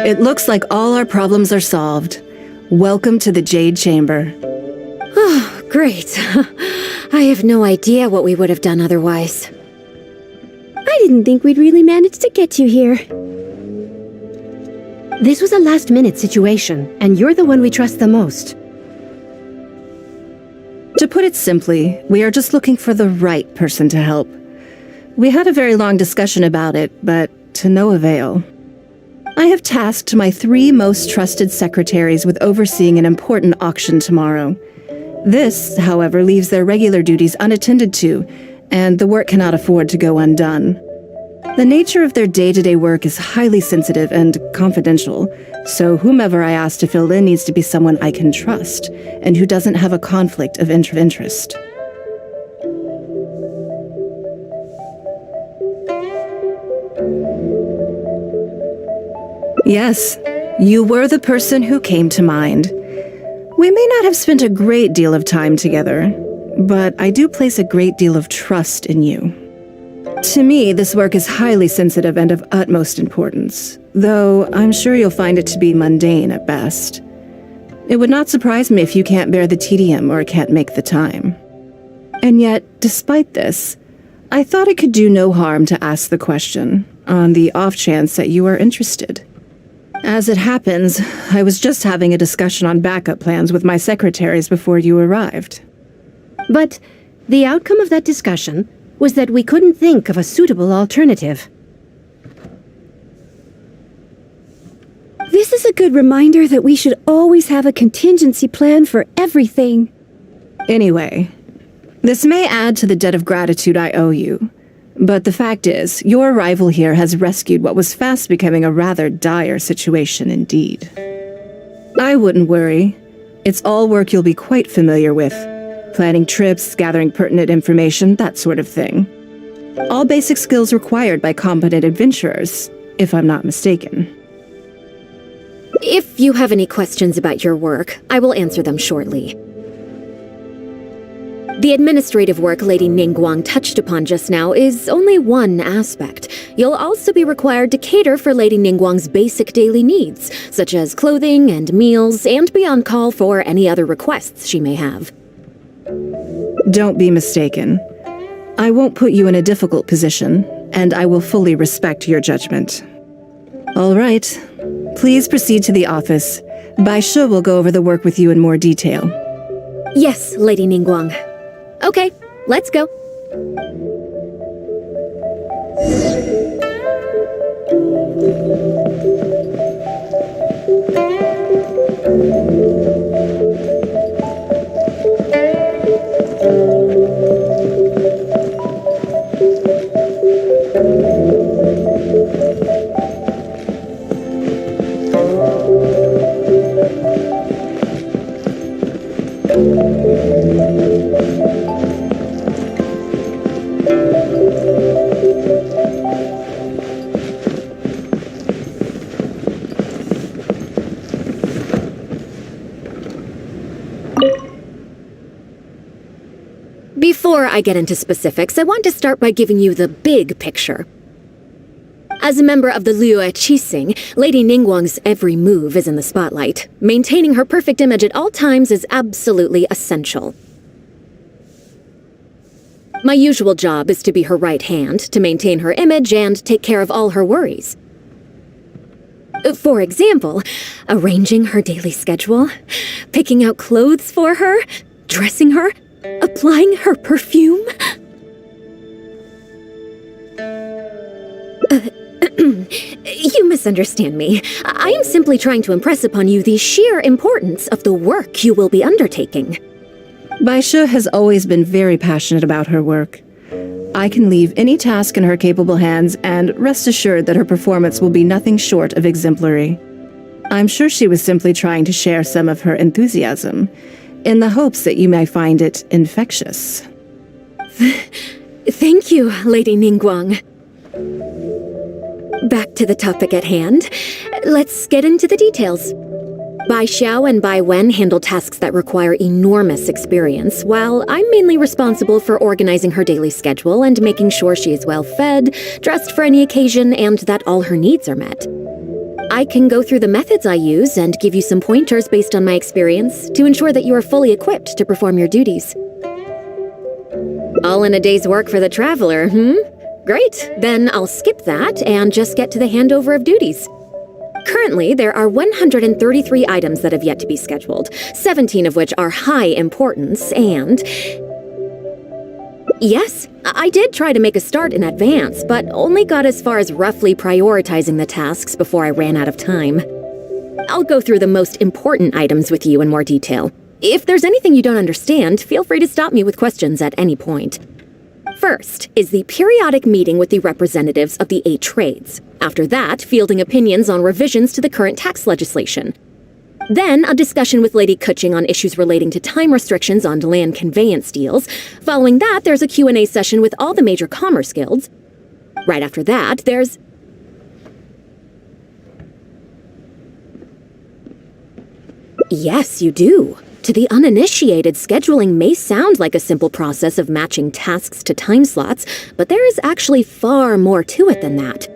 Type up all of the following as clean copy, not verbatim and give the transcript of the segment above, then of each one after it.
It looks like all our problems are solved. Welcome to the Jade Chamber. Oh, great. I have no idea what we would have done otherwise. I didn't think we'd really manage to get you here. This was a last-minute situation, and you're the one we trust the most. To put it simply, we are just looking for the right person to help. We had a very long discussion about it, but to no avail. I have tasked my 3 most trusted secretaries with overseeing an important auction tomorrow. This, however, leaves their regular duties unattended to, and the work cannot afford to go undone. The nature of their day-to-day work is highly sensitive and confidential, so whomever I ask to fill in needs to be someone I can trust, and who doesn't have a conflict of interest. Yes, you were the person who came to mind. We may not have spent a great deal of time together, but I do place a great deal of trust in you. To me, this work is highly sensitive and of utmost importance, though I'm sure you'll find it to be mundane at best. It would not surprise me if you can't bear the tedium or can't make the time. And yet, despite this, I thought it could do no harm to ask the question, on the off chance that you are interested. As it happens, I was just having a discussion on backup plans with my secretaries before you arrived. But the outcome of that discussion was that we couldn't think of a suitable alternative. This is a good reminder that we should always have a contingency plan for everything. Anyway, this may add to the debt of gratitude I owe you. But the fact is, your arrival here has rescued what was fast becoming a rather dire situation indeed. I wouldn't worry. It's all work you'll be quite familiar with. Planning trips, gathering pertinent information, that sort of thing. All basic skills required by competent adventurers, if I'm not mistaken. If you have any questions about your work, I will answer them shortly. The administrative work Lady Ningguang touched upon just now is only one aspect. You'll also be required to cater for Lady Ningguang's basic daily needs, such as clothing and meals, and be on call for any other requests she may have. Don't be mistaken. I won't put you in a difficult position, and I will fully respect your judgment. All right. Please proceed to the office. Bai Shi will go over the work with you in more detail. Yes, Lady Ningguang. Okay, let's go. Before I get into specifics, I want to start by giving you the big picture. As a member of the Liyue Qixing, Lady Ningguang's every move is in the spotlight. Maintaining her perfect image at all times is absolutely essential. My usual job is to be her right hand, to maintain her image and take care of all her worries. For example, arranging her daily schedule, picking out clothes for her, dressing her, applying her perfume. You misunderstand me. I am simply trying to impress upon you the sheer importance of the work you will be undertaking. Bai Shi has always been very passionate about her work. I can leave any task in her capable hands and rest assured that her performance will be nothing short of exemplary. I'm sure she was simply trying to share some of her enthusiasm, in the hopes that you may find it infectious. Thank you, Lady Ningguang. Back to the topic at hand. Let's get into the details. Bai Xiao and Bai Wen handle tasks that require enormous experience, while I'm mainly responsible for organizing her daily schedule and making sure she is well fed, dressed for any occasion, and that all her needs are met. I can go through the methods I use and give you some pointers based on my experience to ensure that you are fully equipped to perform your duties. All in a day's work for the traveler, Great, then I'll skip that and just get to the handover of duties. Currently, there are 133 items that have yet to be scheduled, 17 of which are high importance, and... Yes, I did try to make a start in advance, but only got as far as roughly prioritizing the tasks before I ran out of time. I'll go through the most important items with you in more detail. If there's anything you don't understand, feel free to stop me with questions at any point. First is the periodic meeting with the representatives of the 8 trades. After that, fielding opinions on revisions to the current tax legislation. Then, a discussion with Lady Kuching on issues relating to time restrictions on land conveyance deals. Following that, there's a Q&A session with all the major commerce guilds. Right after that, there's... Yes, you do. To the uninitiated, scheduling may sound like a simple process of matching tasks to time slots, but there is actually far more to it than that.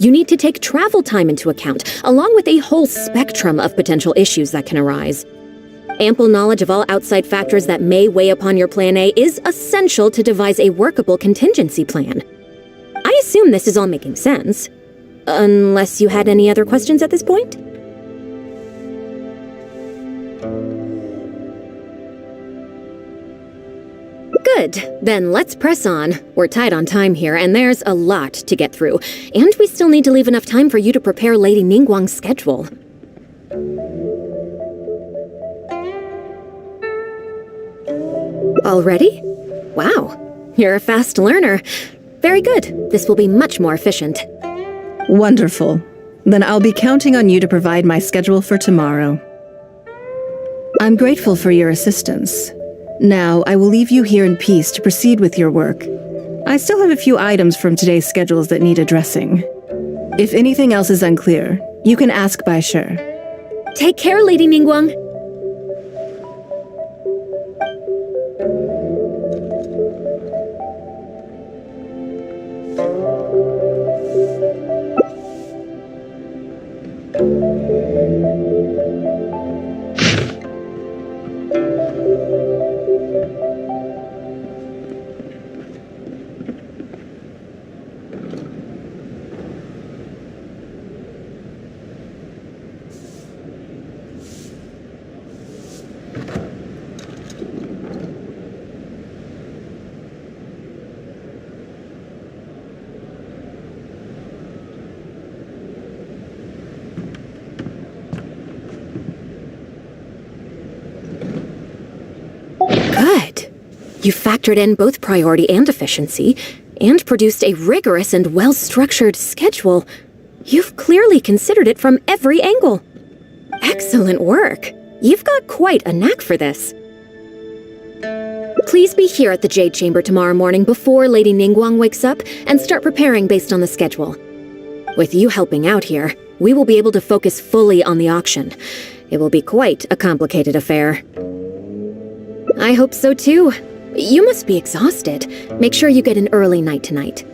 You need to take travel time into account, along with a whole spectrum of potential issues that can arise. Ample knowledge of all outside factors that may weigh upon your Plan A is essential to devise a workable contingency plan. I assume this is all making sense. Unless you had any other questions at this point? Good. Then let's press on. We're tight on time here, and there's a lot to get through. And we still need to leave enough time for you to prepare Lady Ningguang's schedule. Already? Wow. You're a fast learner. Very good. This will be much more efficient. Wonderful. Then I'll be counting on you to provide my schedule for tomorrow. I'm grateful for your assistance. Now, I will leave you here in peace to proceed with your work. I still have a few items from today's schedules that need addressing. If anything else is unclear, you can ask Bai Shi. Take care, Lady Ningguang. Good. You factored in both priority and efficiency, and produced a rigorous and well-structured schedule. You've clearly considered it from every angle. Excellent work. You've got quite a knack for this. Please be here at the Jade Chamber tomorrow morning before Lady Ningguang wakes up and start preparing based on the schedule. With you helping out here, we will be able to focus fully on the auction. It will be quite a complicated affair. I hope so too. You must be exhausted. Make sure you get an early night tonight.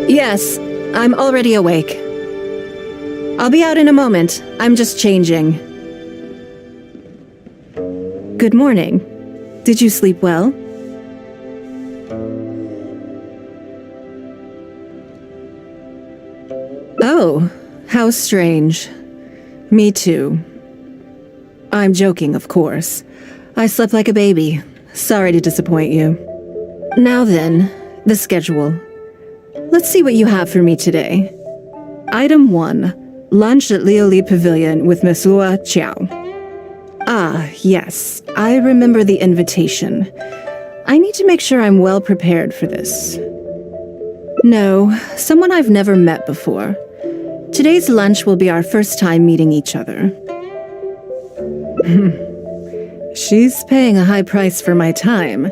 Yes, I'm already awake. I'll be out in a moment. I'm just changing. Good morning. Did you sleep well? Oh, how strange. Me too. I'm joking, of course. I slept like a baby. Sorry to disappoint you. Now then, the schedule. Let's see what you have for me today. Item 1. Lunch at Lioli Pavilion with Miss Lua Chiao. Ah, yes. I remember the invitation. I need to make sure I'm well prepared for this. No, someone I've never met before. Today's lunch will be our first time meeting each other. She's paying a high price for my time,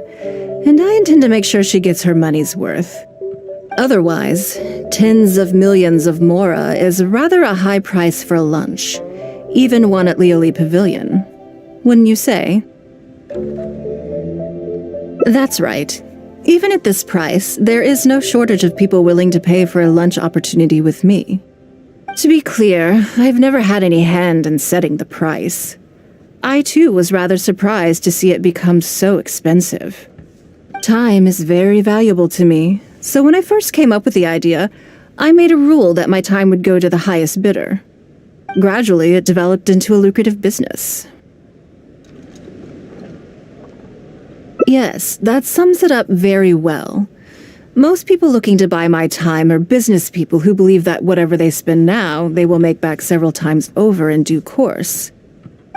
and I intend to make sure she gets her money's worth. Otherwise, tens of millions of mora is rather a high price for a lunch, even one at Lioli Pavilion. Wouldn't you say? That's right. Even at this price, there is no shortage of people willing to pay for a lunch opportunity with me. To be clear, I've never had any hand in setting the price. I too was rather surprised to see it become so expensive. Time is very valuable to me, So when I first came up with the idea, I made a rule that my time would go to the highest bidder. Gradually, it developed into a lucrative business. Yes, that sums it up very well. Most people looking to buy my time are business people who believe that whatever they spend now, they will make back several times over in due course.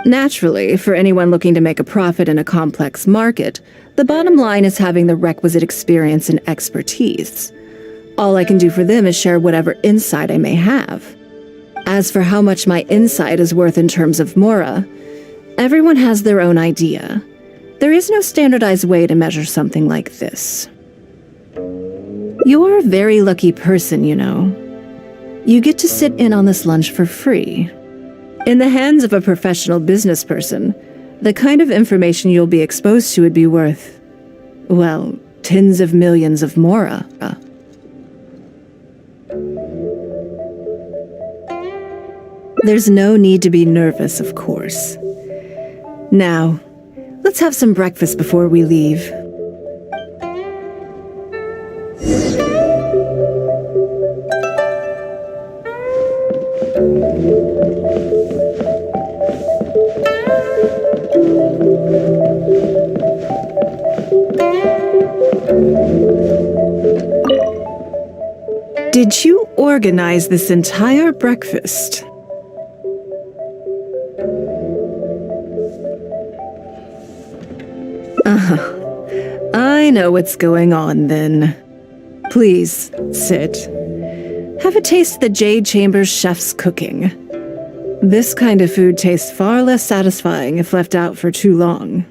Naturally, for anyone looking to make a profit in a complex market, the bottom line is having the requisite experience and expertise. All I can do for them is share whatever insight I may have. As for how much my insight is worth in terms of mora, everyone has their own idea. There is no standardized way to measure something like this. You're a very lucky person, you know. You get to sit in on this lunch for free. In the hands of a professional business person, the kind of information you'll be exposed to would be worth, well, tens of millions of mora. There's no need to be nervous, of course. Now, let's have some breakfast before we leave. Did you organize this entire breakfast? I know what's going on then. Please, sit. Have a taste of the Jade Chambers chef's cooking. This kind of food tastes far less satisfying if left out for too long.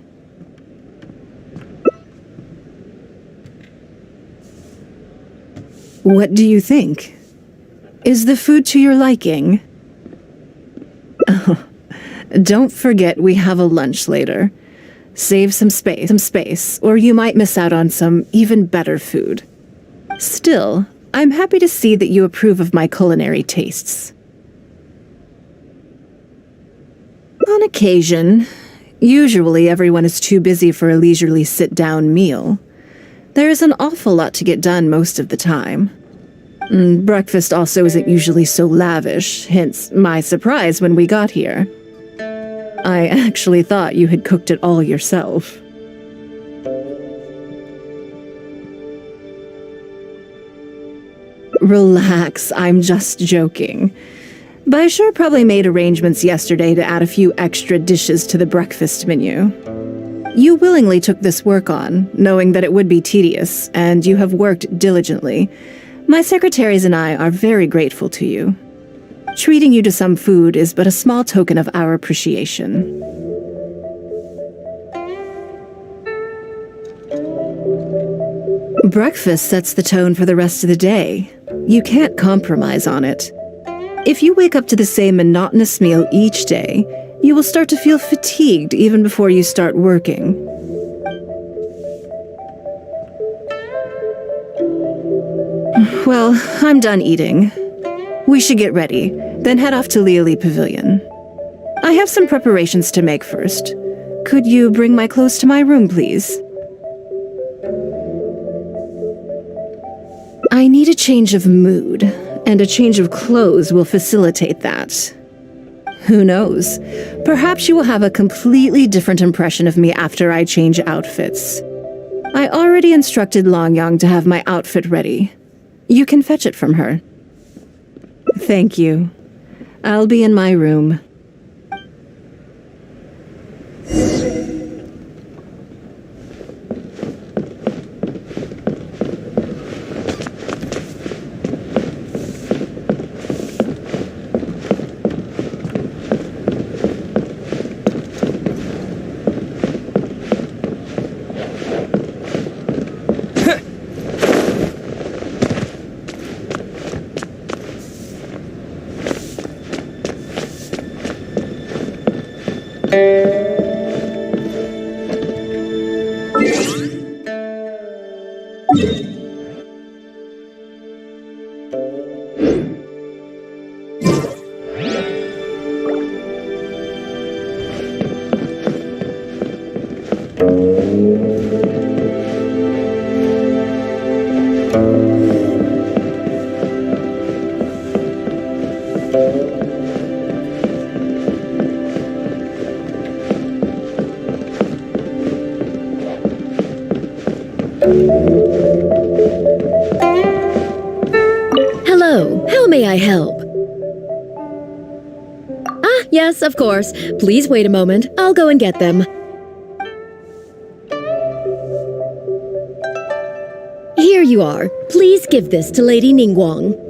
What do you think? Is the food to your liking? Oh, don't forget we have a lunch later. Save some space, or you might miss out on some even better food. Still, I'm happy to see that you approve of my culinary tastes. On occasion, usually everyone is too busy for a leisurely sit-down meal. There is an awful lot to get done most of the time. Breakfast also isn't usually so lavish, hence my surprise when we got here. I actually thought you had cooked it all yourself. Relax, I'm just joking. Baishar probably made arrangements yesterday to add a few extra dishes to the breakfast menu. You willingly took this work on, knowing that it would be tedious, and you have worked diligently. My secretaries and I are very grateful to you. Treating you to some food is but a small token of our appreciation. Breakfast sets the tone for the rest of the day. You can't compromise on it. If you wake up to the same monotonous meal each day, you will start to feel fatigued even before you start working. Well, I'm done eating. We should get ready, then head off to Liali Pavilion. I have some preparations to make first. Could you bring my clothes to my room, please? I need a change of mood, and a change of clothes will facilitate that. Who knows? Perhaps you will have a completely different impression of me after I change outfits. I already instructed Longyang to have my outfit ready. You can fetch it from her. Thank you. I'll be in my room. Hello, how may I help? Ah, yes, of course. Please wait a moment. I'll go and get them. Here you are. Please give this to Lady Ningguang.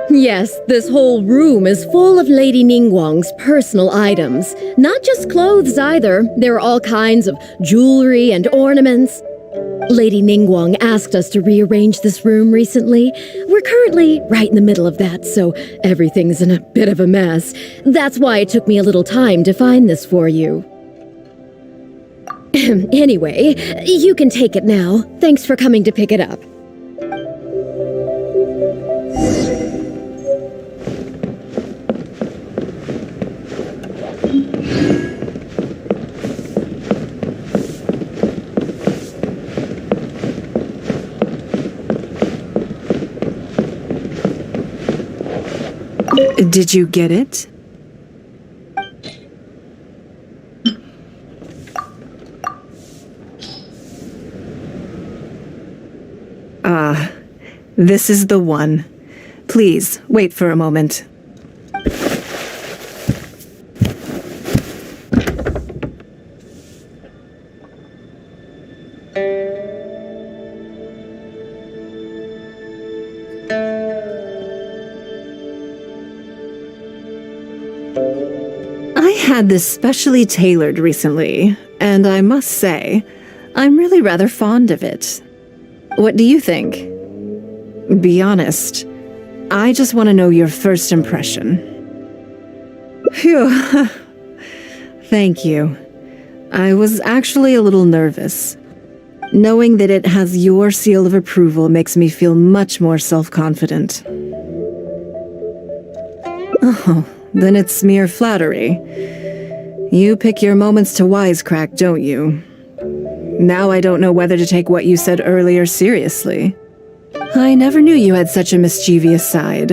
Yes, this whole room is full of Lady Ningguang's personal items. Not just clothes either. There are all kinds of jewelry and ornaments. Lady Ningguang asked us to rearrange this room recently. We're currently right in the middle of that, so everything's in a bit of a mess. That's why it took me a little time to find this for you. Anyway, you can take it now. Thanks for coming to pick it up. Did you get it? This is the one. Please, wait for a moment. I had this specially tailored recently, and I must say, I'm really rather fond of it. What do you think? Be honest. I just want to know your first impression. Phew. Thank you. I was actually a little nervous. Knowing that it has your seal of approval makes me feel much more self-confident. Oh, then it's mere flattery. You pick your moments to wisecrack, don't you? Now I don't know whether to take what you said earlier seriously. I never knew you had such a mischievous side.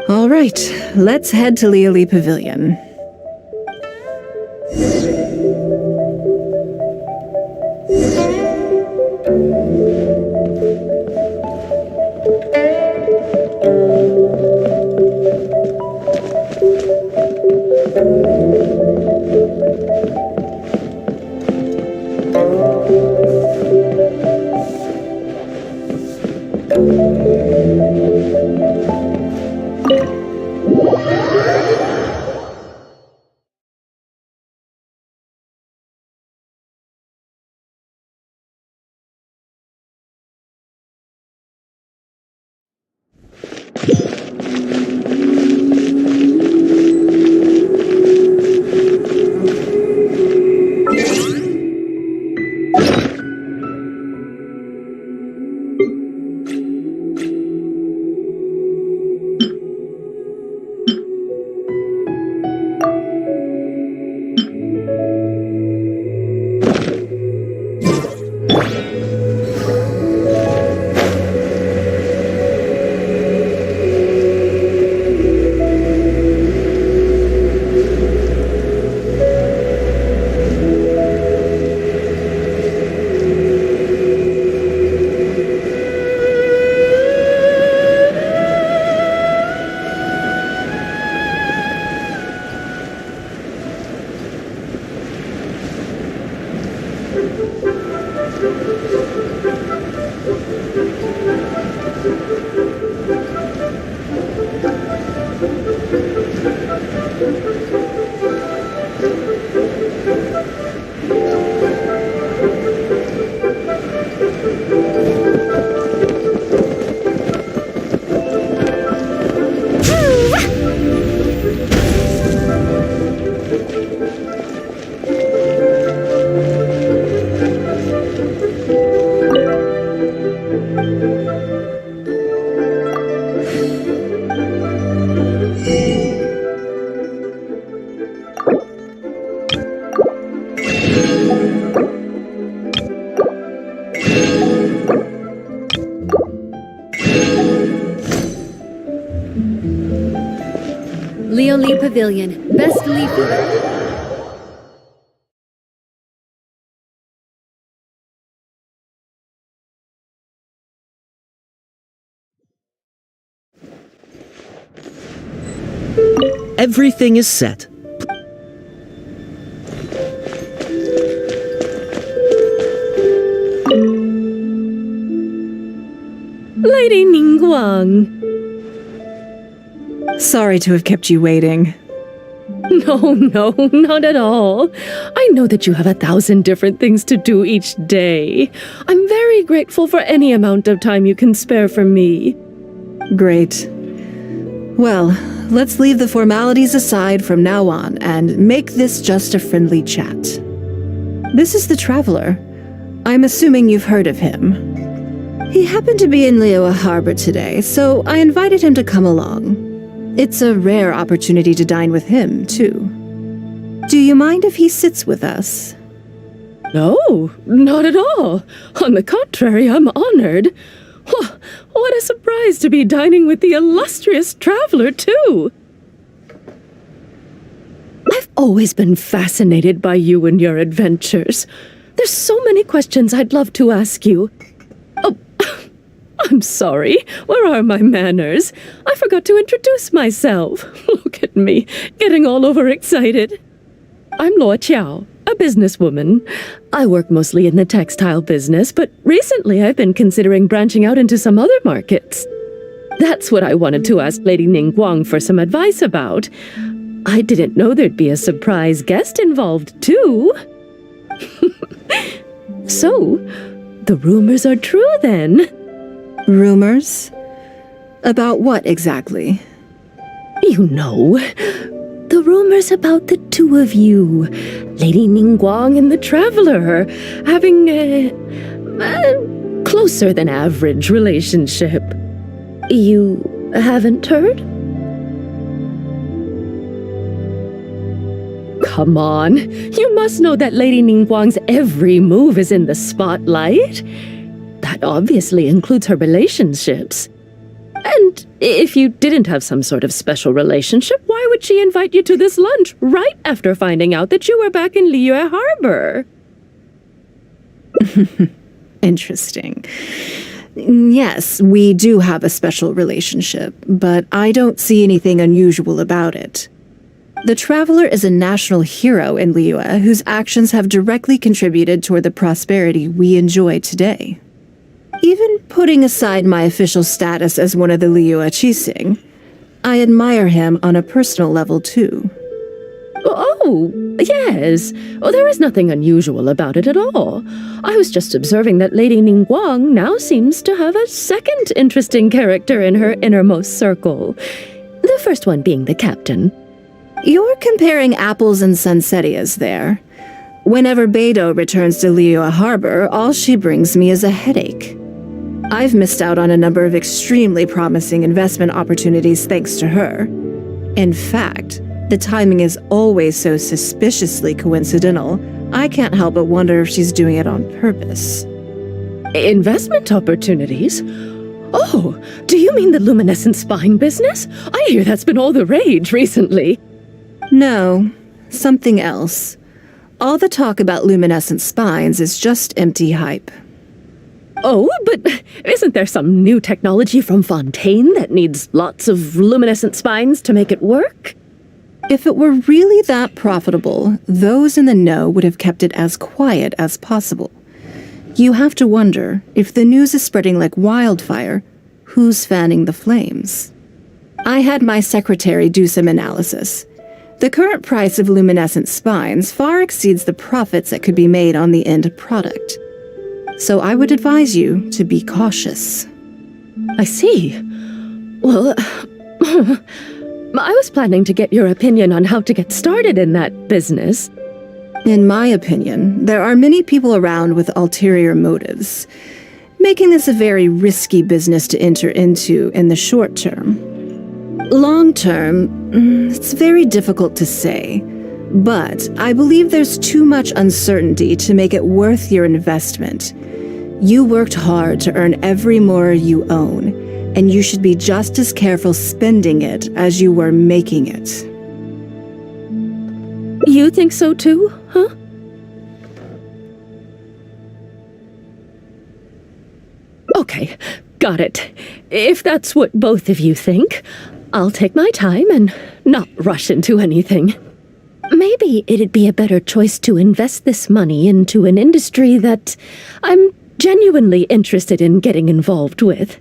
All right, let's head to Liali Pavilion. Liali Pavilion. Best leave. Everything is set. Lady Ningguang. Sorry to have kept you waiting. No, not at all. I know that you have 1,000 different things to do each day. I'm very grateful for any amount of time you can spare for me. Great. Well, let's leave the formalities aside from now on and make this just a friendly chat. This is the Traveler. I'm assuming you've heard of him. He happened to be in Liyue Harbor today, so I invited him to come along. It's a rare opportunity to dine with him, too. Do you mind if he sits with us? No, not at all. On the contrary, I'm honored. What a surprise to be dining with the illustrious Traveler, too. I've always been fascinated by you and your adventures. There's so many questions I'd love to ask you. Oh, I'm sorry. Where are my manners? I forgot to introduce myself. Look at me, getting all overexcited. I'm Luo Qiao, a businesswoman. I work mostly in the textile business, but recently I've been considering branching out into some other markets. That's what I wanted to ask Lady Ningguang for some advice about. I didn't know there'd be a surprise guest involved, too. So, the rumors are true then. Rumors? About what exactly? You know, the rumors about the two of you, Lady Ningguang and the Traveler, having a closer than average relationship. You haven't heard? Come on, you must know that Lady Ningguang's every move is in the spotlight. That obviously includes her relationships. And if you didn't have some sort of special relationship, why would she invite you to this lunch right after finding out that you were back in Liyue Harbor? Interesting. Yes, we do have a special relationship, but I don't see anything unusual about it. The Traveler is a national hero in Liyue whose actions have directly contributed toward the prosperity we enjoy today. Even putting aside my official status as one of the Liyue Qixing, I admire him on a personal level too. Oh, yes. Oh, there is nothing unusual about it at all. I was just observing that Lady Ningguang now seems to have a second interesting character in her innermost circle. The first one being the captain. You're comparing apples and sunsettias there. Whenever Beidou returns to Liyue Harbor, all she brings me is a headache. I've missed out on a number of extremely promising investment opportunities thanks to her. In fact, the timing is always so suspiciously coincidental, I can't help but wonder if she's doing it on purpose. Investment opportunities? Oh, do you mean the luminescent spine business? I hear that's been all the rage recently. No, something else. All the talk about luminescent spines is just empty hype. Oh, but isn't there some new technology from Fontaine that needs lots of luminescent spines to make it work? If it were really that profitable, those in the know would have kept it as quiet as possible. You have to wonder, if the news is spreading like wildfire, who's fanning the flames? I had my secretary do some analysis. The current price of luminescent spines far exceeds the profits that could be made on the end product. So I would advise you to be cautious. I see. Well, I was planning to get your opinion on how to get started in that business. In my opinion, there are many people around with ulterior motives, making this a very risky business to enter into in the short term. Long term, it's very difficult to say, but I believe there's too much uncertainty to make it worth your investment. You worked hard to earn every more you own, and you should be just as careful spending it as you were making it. You think so too, huh? Okay, got it. If that's what both of you think, I'll take my time and not rush into anything. Maybe it'd be a better choice to invest this money into an industry that I'm genuinely interested in getting involved with.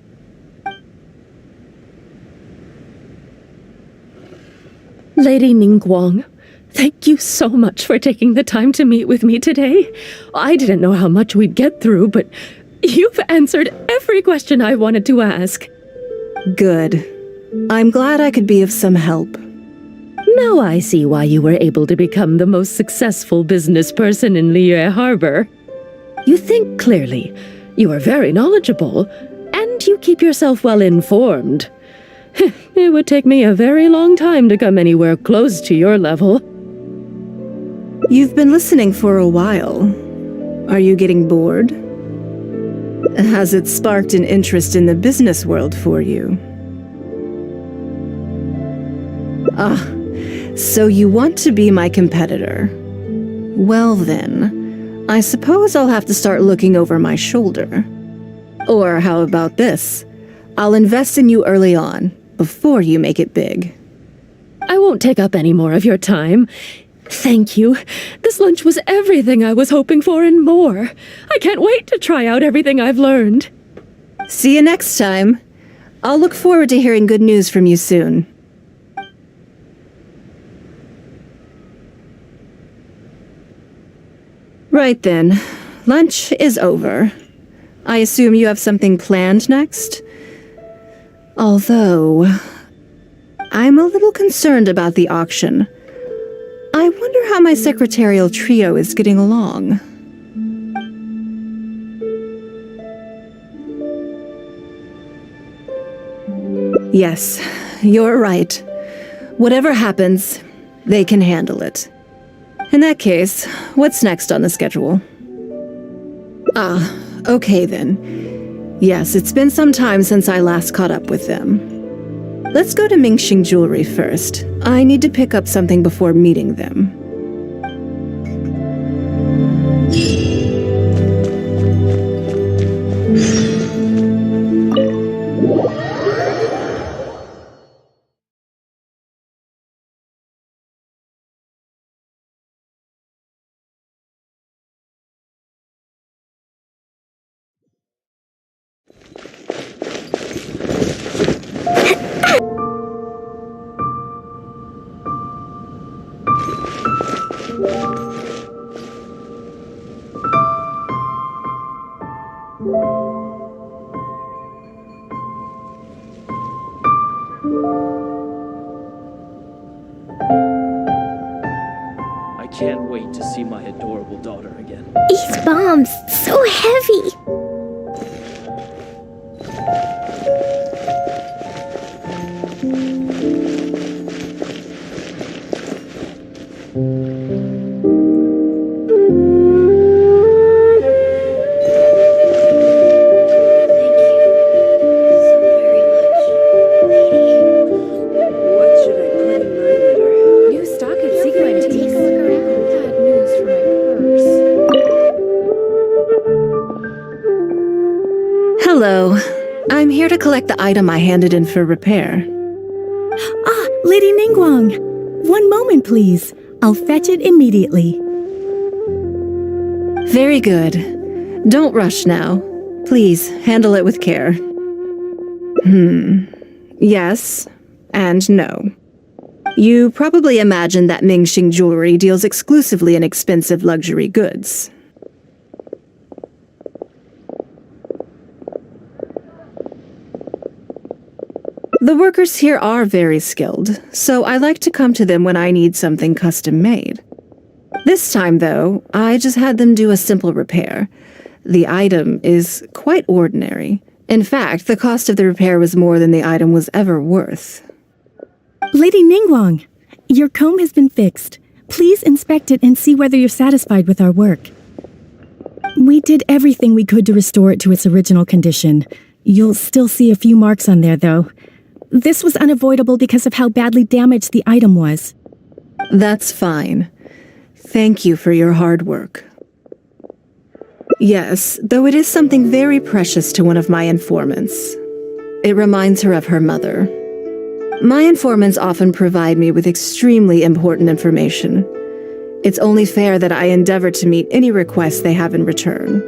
Lady Ningguang, thank you so much for taking the time to meet with me today. I didn't know how much we'd get through, but you've answered every question I wanted to ask. Good. I'm glad I could be of some help. Now I see why you were able to become the most successful business person in Liyue Harbor. You think clearly, you are very knowledgeable, and you keep yourself well informed. It would take me a very long time to come anywhere close to your level. You've been listening for a while. Are you getting bored? Has it sparked an interest in the business world for you? So you want to be my competitor. Well then, I suppose I'll have to start looking over my shoulder. Or how about this? I'll invest in you early on, before you make it big. I won't take up any more of your time. Thank you. This lunch was everything I was hoping for and more. I can't wait to try out everything I've learned. See you next time. I'll look forward to hearing good news from you soon. Right then. Lunch is over. I assume you have something planned next? Although, I'm a little concerned about the auction. I wonder how my secretarial trio is getting along. Yes, you're right. Whatever happens, they can handle it. In that case, what's next on the schedule? Okay then. Yes, it's been some time since I last caught up with them. Let's go to Mingxing Jewelry first. I need to pick up something before meeting them. I can't wait to see my adorable daughter again. These bombs, so heavy. Hello. I'm here to collect the item I handed in for repair. Lady Ningguang. One moment, please. I'll fetch it immediately. Very good. Don't rush now. Please, handle it with care. Yes and no. You probably imagine that Mingxing Jewelry deals exclusively in expensive luxury goods. The workers here are very skilled, so I like to come to them when I need something custom-made. This time, though, I just had them do a simple repair. The item is quite ordinary. In fact, the cost of the repair was more than the item was ever worth. Lady Ningguang, your comb has been fixed. Please inspect it and see whether you're satisfied with our work. We did everything we could to restore it to its original condition. You'll still see a few marks on there, though. This was unavoidable because of how badly damaged the item was. That's fine. Thank you for your hard work. Yes, though it is something very precious to one of my informants. It reminds her of her mother. My informants often provide me with extremely important information. It's only fair that I endeavor to meet any requests they have in return.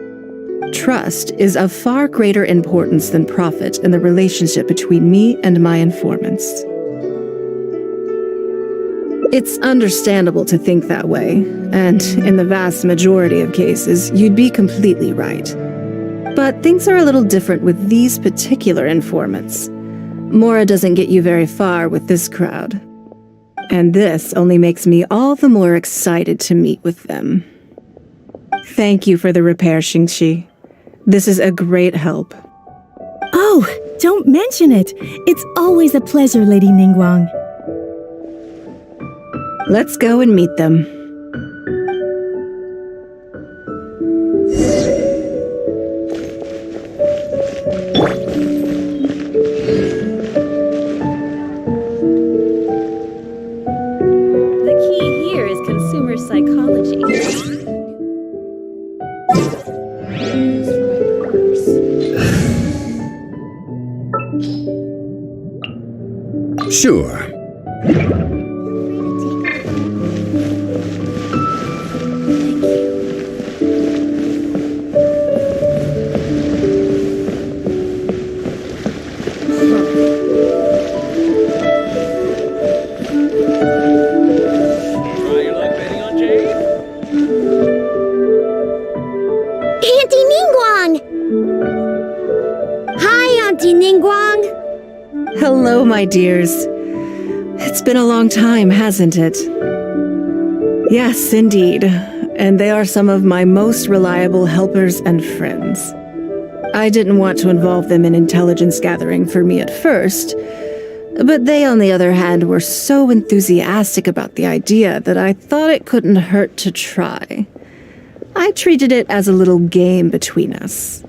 Trust is of far greater importance than profit in the relationship between me and my informants. It's understandable to think that way, and in the vast majority of cases, you'd be completely right. But things are a little different with these particular informants. Mora doesn't get you very far with this crowd. And this only makes me all the more excited to meet with them. Thank you for the repair, Xingxi. This is a great help. Oh, don't mention it. It's always a pleasure, Lady Ningguang. Let's go and meet them. The key here is consumer psychology. Sure. Auntie Ningguang! Hi, Auntie Ningguang! Hello, my dears. It's been a long time, hasn't it? Yes, indeed. And they are some of my most reliable helpers and friends. I didn't want to involve them in intelligence gathering for me at first, but they, on the other hand, were so enthusiastic about the idea that I thought it couldn't hurt to try. I treated it as a little game between us.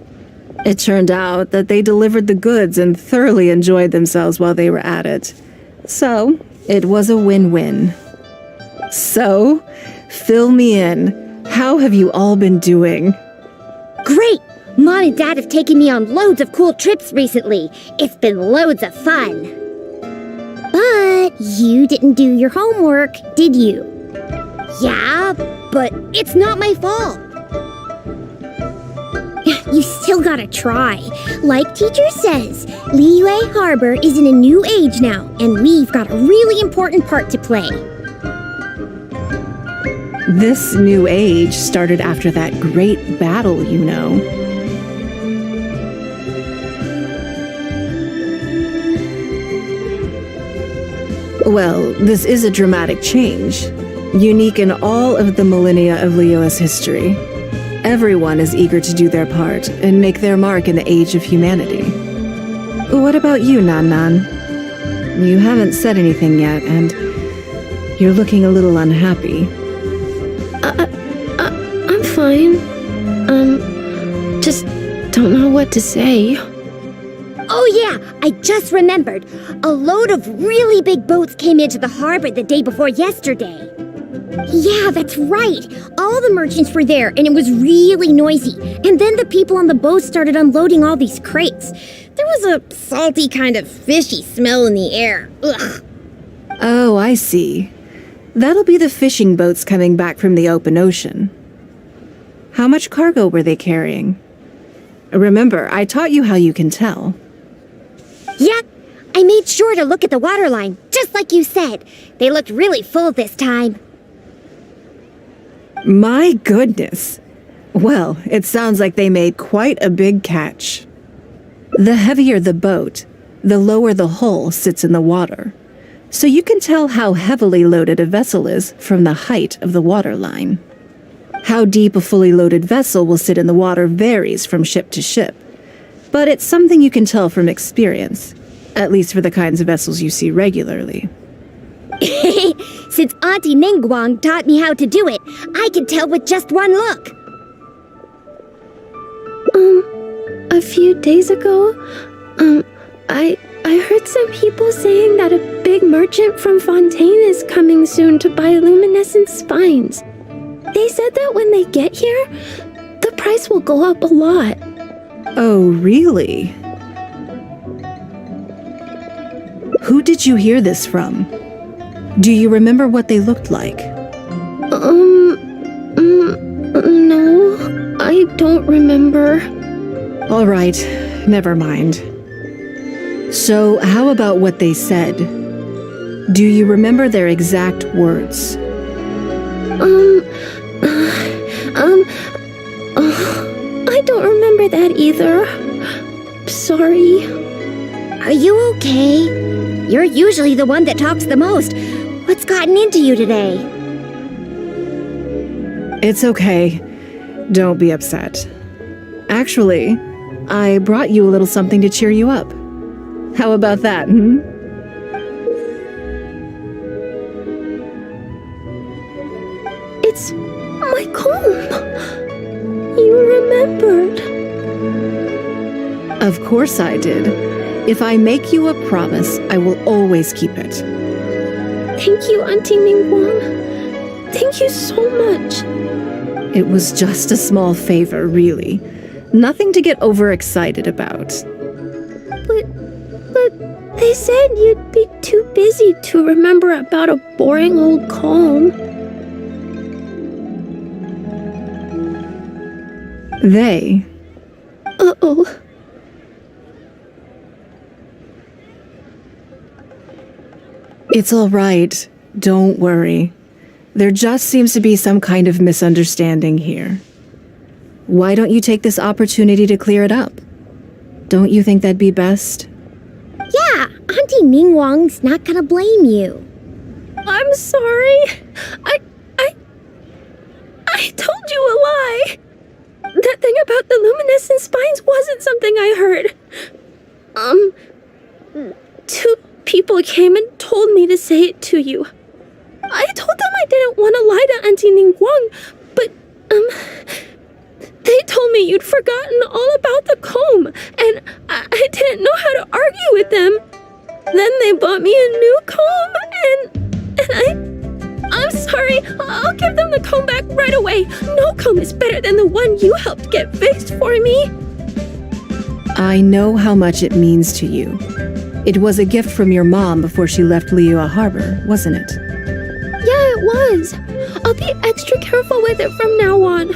It turned out that they delivered the goods and thoroughly enjoyed themselves while they were at it. So, it was a win-win. So, fill me in. How have you all been doing? Great! Mom and Dad have taken me on loads of cool trips recently. It's been loads of fun. But you didn't do your homework, did you? Yeah, but it's not my fault. You still gotta try. Like teacher says, Liyue Harbor is in a new age now, and we've got a really important part to play. This new age started after that great battle, you know. Well, this is a dramatic change, unique in all of the millennia of Liyue's history. Everyone is eager to do their part and make their mark in the age of humanity. What about you, Nan Nan? You haven't said anything yet, and you're looking a little unhappy. I'm fine. Just don't know what to say. Oh yeah, I just remembered. A load of really big boats came into the harbor the day before yesterday. Yeah, that's right. All the merchants were there, and it was really noisy. And then the people on the boat started unloading all these crates. There was a salty kind of fishy smell in the air. Ugh. Oh, I see. That'll be the fishing boats coming back from the open ocean. How much cargo were they carrying? Remember, I taught you how you can tell. Yeah, I made sure to look at the waterline, just like you said. They looked really full this time. My goodness. Well, it sounds like they made quite a big catch. The heavier the boat, the lower the hull sits in the water. So you can tell how heavily loaded a vessel is from the height of the waterline. How deep a fully loaded vessel will sit in the water varies from ship to ship. But it's something you can tell from experience, at least for the kinds of vessels you see regularly. Since Auntie Ningguang taught me how to do it, I can tell with just one look. A few days ago, I heard some people saying that a big merchant from Fontaine is coming soon to buy luminescent spines. They said that when they get here, the price will go up a lot. Oh, really? Who did you hear this from? Do you remember what they looked like? No, I don't remember. All right, never mind. So, how about what they said? Do you remember their exact words? I don't remember that either. Sorry. Are you okay? You're usually the one that talks the most. What's gotten into you today? It's okay. Don't be upset. Actually, I brought you a little something to cheer you up. How about that, hmm? It's my comb. You remembered. Of course I did. If I make you a promise, I will always keep it. Thank you, Auntie Ningguang. Thank you so much. It was just a small favor, really. Nothing to get overexcited about. But they said you'd be too busy to remember about a boring old comb. They? Uh-oh. It's all right. Don't worry. There just seems to be some kind of misunderstanding here. Why don't you take this opportunity to clear it up? Don't you think that'd be best? Yeah, Auntie Ningguang's not gonna blame you. I'm sorry. I told you a lie. That thing about the luminescent spines wasn't something I heard. Two people came and told me to say it to you. I told them I didn't want to lie to Auntie Ningguang, but, they told me you'd forgotten all about the comb, and I didn't know how to argue with them. Then they bought me a new comb, and I'm sorry, I'll give them the comb back right away. No comb is better than the one you helped get fixed for me. I know how much it means to you. It was a gift from your mom before she left Liyue Harbor, wasn't it? Yeah, it was. I'll be extra careful with it from now on.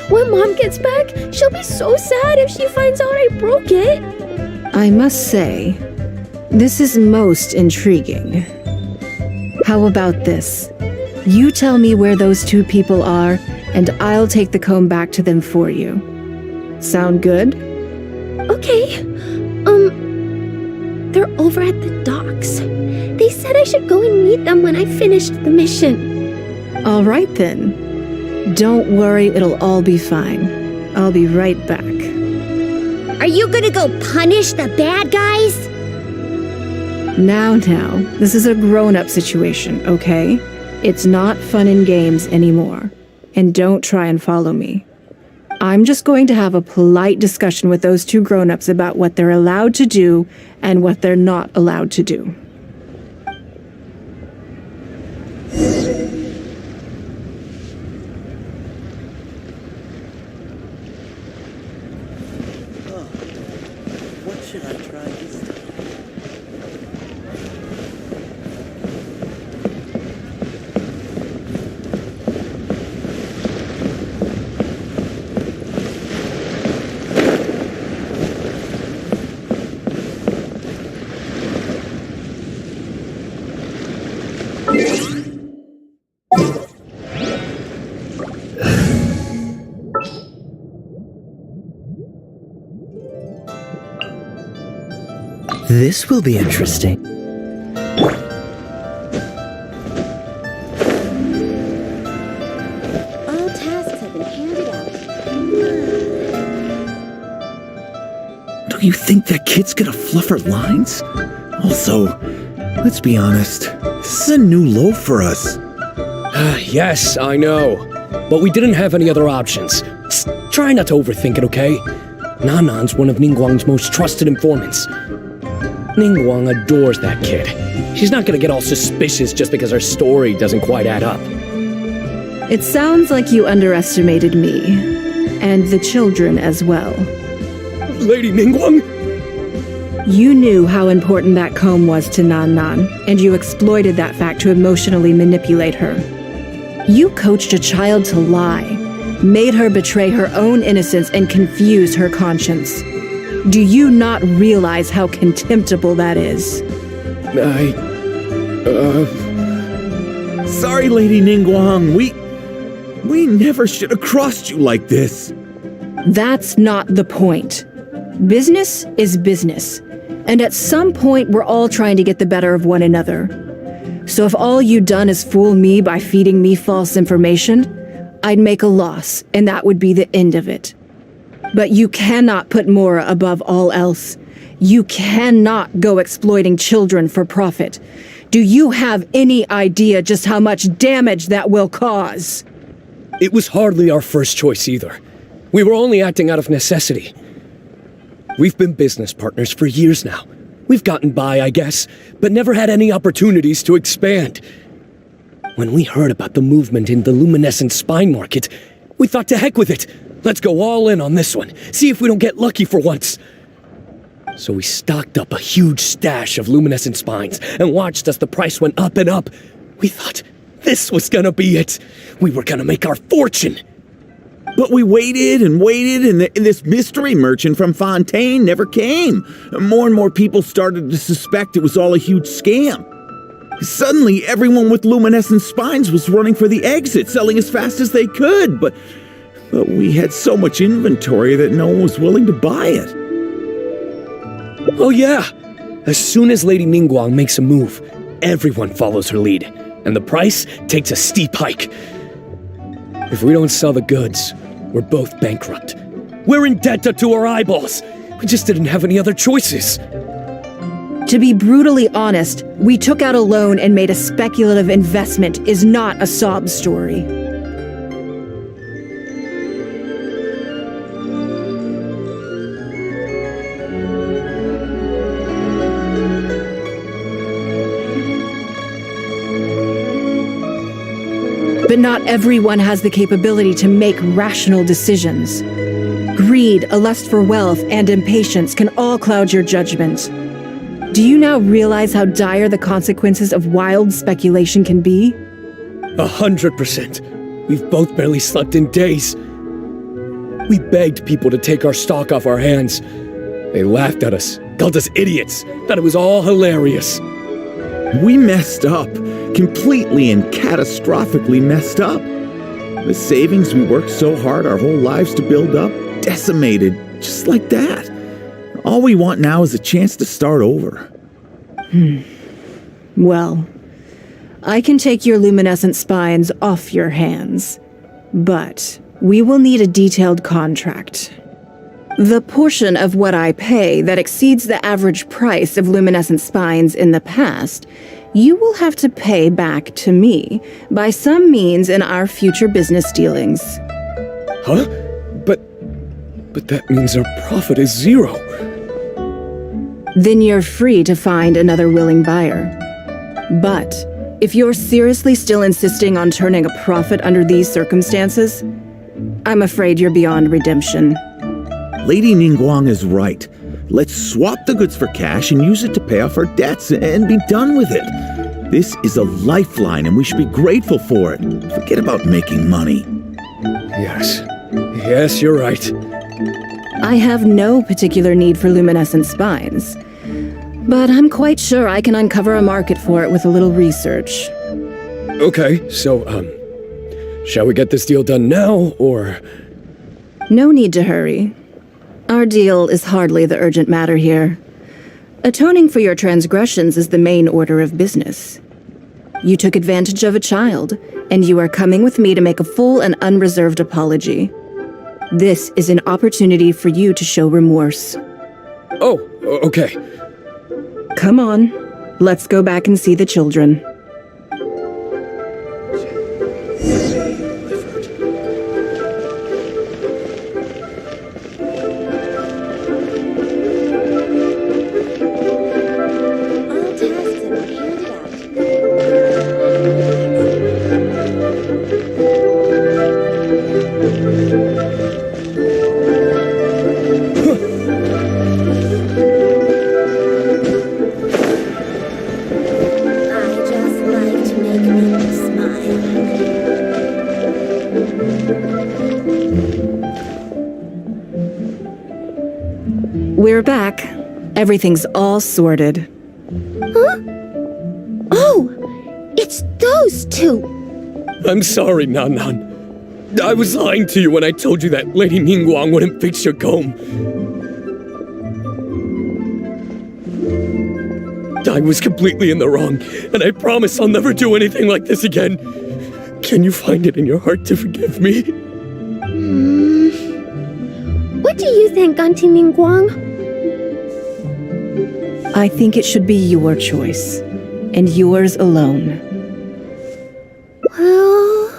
When Mom gets back, she'll be so sad if she finds out I broke it. I must say, this is most intriguing. How about this? You tell me where those two people are, and I'll take the comb back to them for you. Sound good? Okay. They're over at the docks. They said I should go and meet them when I finished the mission. All right then. Don't worry, it'll all be fine. I'll be right back. Are you gonna go punish the bad guys? Now, this is a grown-up situation, okay? It's not fun and games anymore. And don't try and follow me. I'm just going to have a polite discussion with those two grown-ups about what they're allowed to do and what they're not allowed to do. What should I try this time? This will be interesting. All tasks have been handed out. Don't you think that kid's gonna fluff her lines? Also, let's be honest, this is a new low for us. Yes, I know. But we didn't have any other options. Just try not to overthink it, okay? Nanan's one of Ningguang's most trusted informants. Ningguang adores that kid. She's not gonna get all suspicious just because her story doesn't quite add up. It sounds like you underestimated me. And the children as well. Lady Ningguang? You knew how important that comb was to Nan Nan, and you exploited that fact to emotionally manipulate her. You coached a child to lie, made her betray her own innocence and confuse her conscience. Do you not realize how contemptible that is? Sorry, Lady Ningguang. We never should have crossed you like this. That's not the point. Business is business. And at some point, we're all trying to get the better of one another. So if all you've done is fool me by feeding me false information, I'd make a loss, and that would be the end of it. But you cannot put Mora above all else. You cannot go exploiting children for profit. Do you have any idea just how much damage that will cause? It was hardly our first choice either. We were only acting out of necessity. We've been business partners for years now. We've gotten by, I guess, but never had any opportunities to expand. When we heard about the movement in the luminescent spine market, we thought to heck with it. Let's go all in on this one, see if we don't get lucky for once. So we stocked up a huge stash of luminescent spines and watched as the price went up and up. We thought this was gonna be it. We were gonna make our fortune. But we waited and waited, and this mystery merchant from Fontaine never came. More and more people started to suspect it was all a huge scam. Suddenly, everyone with luminescent spines was running for the exit, selling as fast as they could, but we had so much inventory that no one was willing to buy it. Oh yeah! As soon as Lady Ningguang makes a move, everyone follows her lead, and the price takes a steep hike. If we don't sell the goods, we're both bankrupt. We're in debt to our eyeballs. We just didn't have any other choices. To be brutally honest, we took out a loan and made a speculative investment is not a sob story. But not everyone has the capability to make rational decisions. Greed, a lust for wealth, and impatience can all cloud your judgment. Do you now realize how dire the consequences of wild speculation can be? 100%. We've both barely slept in days. We begged people to take our stock off our hands. They laughed at us, called us idiots, thought it was all hilarious. We messed up. Completely and catastrophically messed up. The savings we worked so hard our whole lives to build up, decimated, just like that. All we want now is a chance to start over. Well, I can take your luminescent spines off your hands, but we will need a detailed contract. The portion of what I pay that exceeds the average price of luminescent spines in the past, you will have to pay back to me by some means in our future business dealings. Huh? But that means our profit is 0. Then you're free to find another willing buyer. But if you're seriously still insisting on turning a profit under these circumstances, I'm afraid you're beyond redemption. Lady Ningguang is right. Let's swap the goods for cash and use it to pay off our debts and be done with it. This is a lifeline and we should be grateful for it. Forget about making money. Yes, you're right. I have no particular need for luminescent spines, but I'm quite sure I can uncover a market for it with a little research. Okay, so, shall we get this deal done now, or? No need to hurry. Our deal is hardly the urgent matter here. Atoning for your transgressions is the main order of business. You took advantage of a child, and you are coming with me to make a full and unreserved apology. This is an opportunity for you to show remorse. Oh, okay. Come on, let's go back and see the children. We're back. Everything's all sorted. Huh? Oh, it's those two. I'm sorry, Nan. I was lying to you when I told you that Lady Ningguang wouldn't fix your comb. I was completely in the wrong, and I promise I'll never do anything like this again. Can you find it in your heart to forgive me? What do you think, Auntie Ningguang? I think it should be your choice, and yours alone. Well,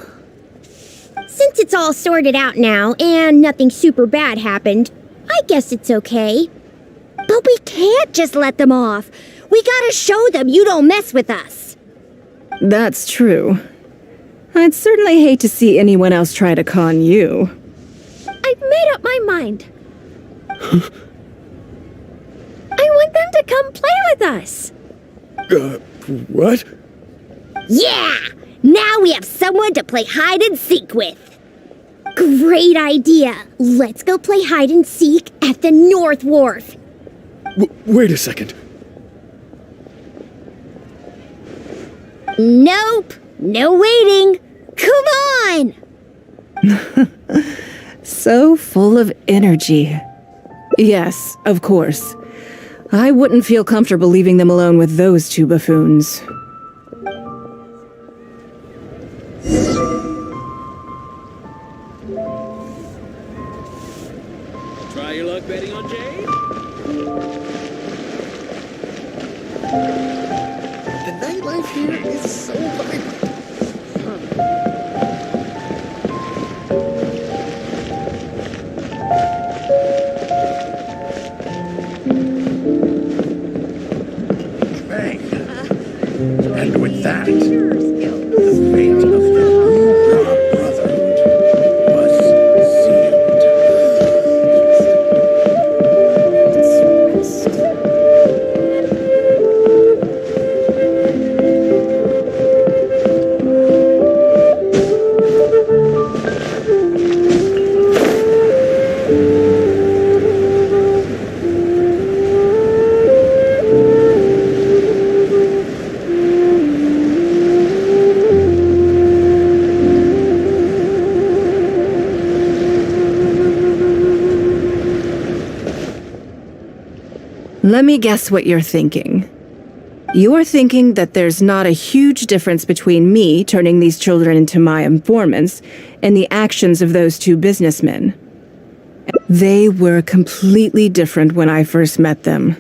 since it's all sorted out now, and nothing super bad happened, I guess it's okay. But we can't just let them off. We gotta show them you don't mess with us. That's true. I'd certainly hate to see anyone else try to con you. I've made up my mind. I want them to come play with us. What? Yeah! Now we have someone to play hide and seek with. Great idea. Let's go play hide and seek at the North Wharf. Wait a second. Nope. No waiting. Come on! So full of energy. Yes, of course. I wouldn't feel comfortable leaving them alone with those two buffoons. Try your luck betting on Jade? The nightlife here is so vibrant. Bang. And with that, the fate of the Blue Brotherhood was sealed. Let me guess what you're thinking. You're thinking that there's not a huge difference between me turning these children into my informants and the actions of those two businessmen. They were completely different when I first met them.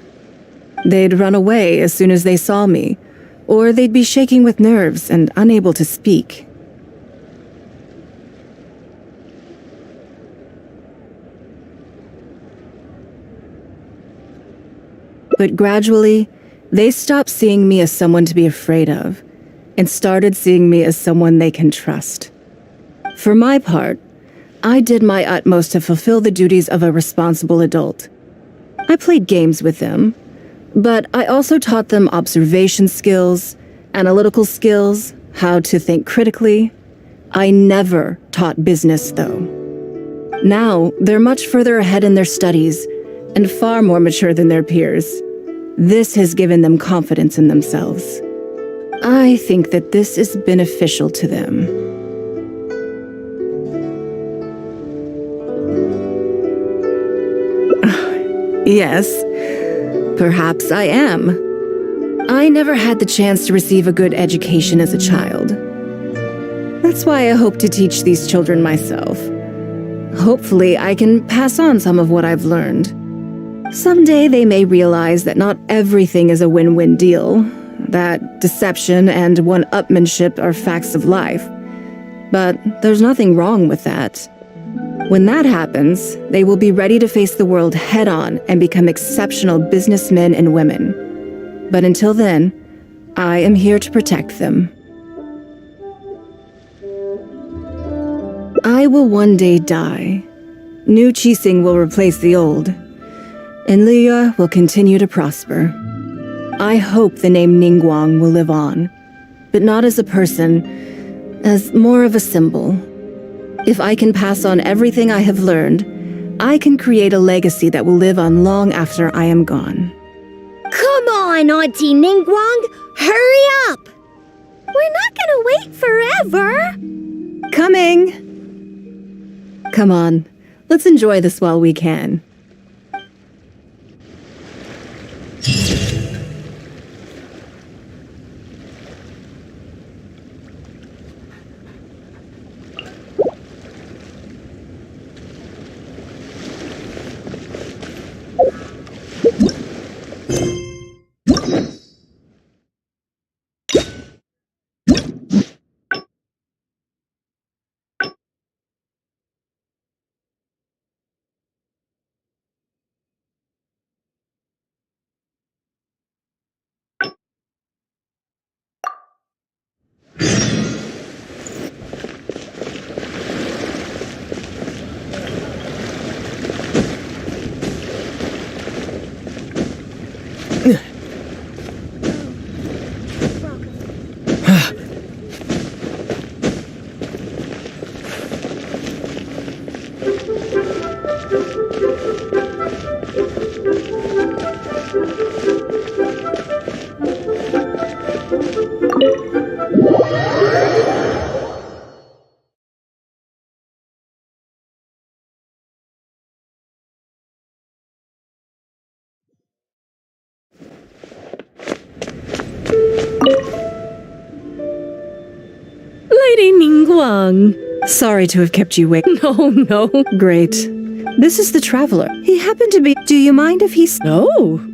They'd run away as soon as they saw me, or they'd be shaking with nerves and unable to speak. But gradually, they stopped seeing me as someone to be afraid of, and started seeing me as someone they can trust. For my part, I did my utmost to fulfill the duties of a responsible adult. I played games with them, but I also taught them observation skills, analytical skills, how to think critically. I never taught business, though. Now, they're much further ahead in their studies, and far more mature than their peers. This has given them confidence in themselves. I think that this is beneficial to them. Yes, perhaps I am. I never had the chance to receive a good education as a child. That's why I hope to teach these children myself. Hopefully, I can pass on some of what I've learned. Someday they may realize that not everything is a win-win deal, that deception and one-upmanship are facts of life. But there's nothing wrong with that. When that happens, they will be ready to face the world head-on and become exceptional businessmen and women. But until then, I am here to protect them. I will one day die. New Qixing will replace the old. And Liyue will continue to prosper. I hope the name Ningguang will live on, but not as a person, as more of a symbol. If I can pass on everything I have learned, I can create a legacy that will live on long after I am gone. Come on, Auntie Ningguang! Hurry up! We're not gonna wait forever! Coming! Come on, let's enjoy this while we can. Lady Ningguang. Sorry to have kept you waiting. No. Great. This is the traveler. He happened to be... Do you mind if he's... No,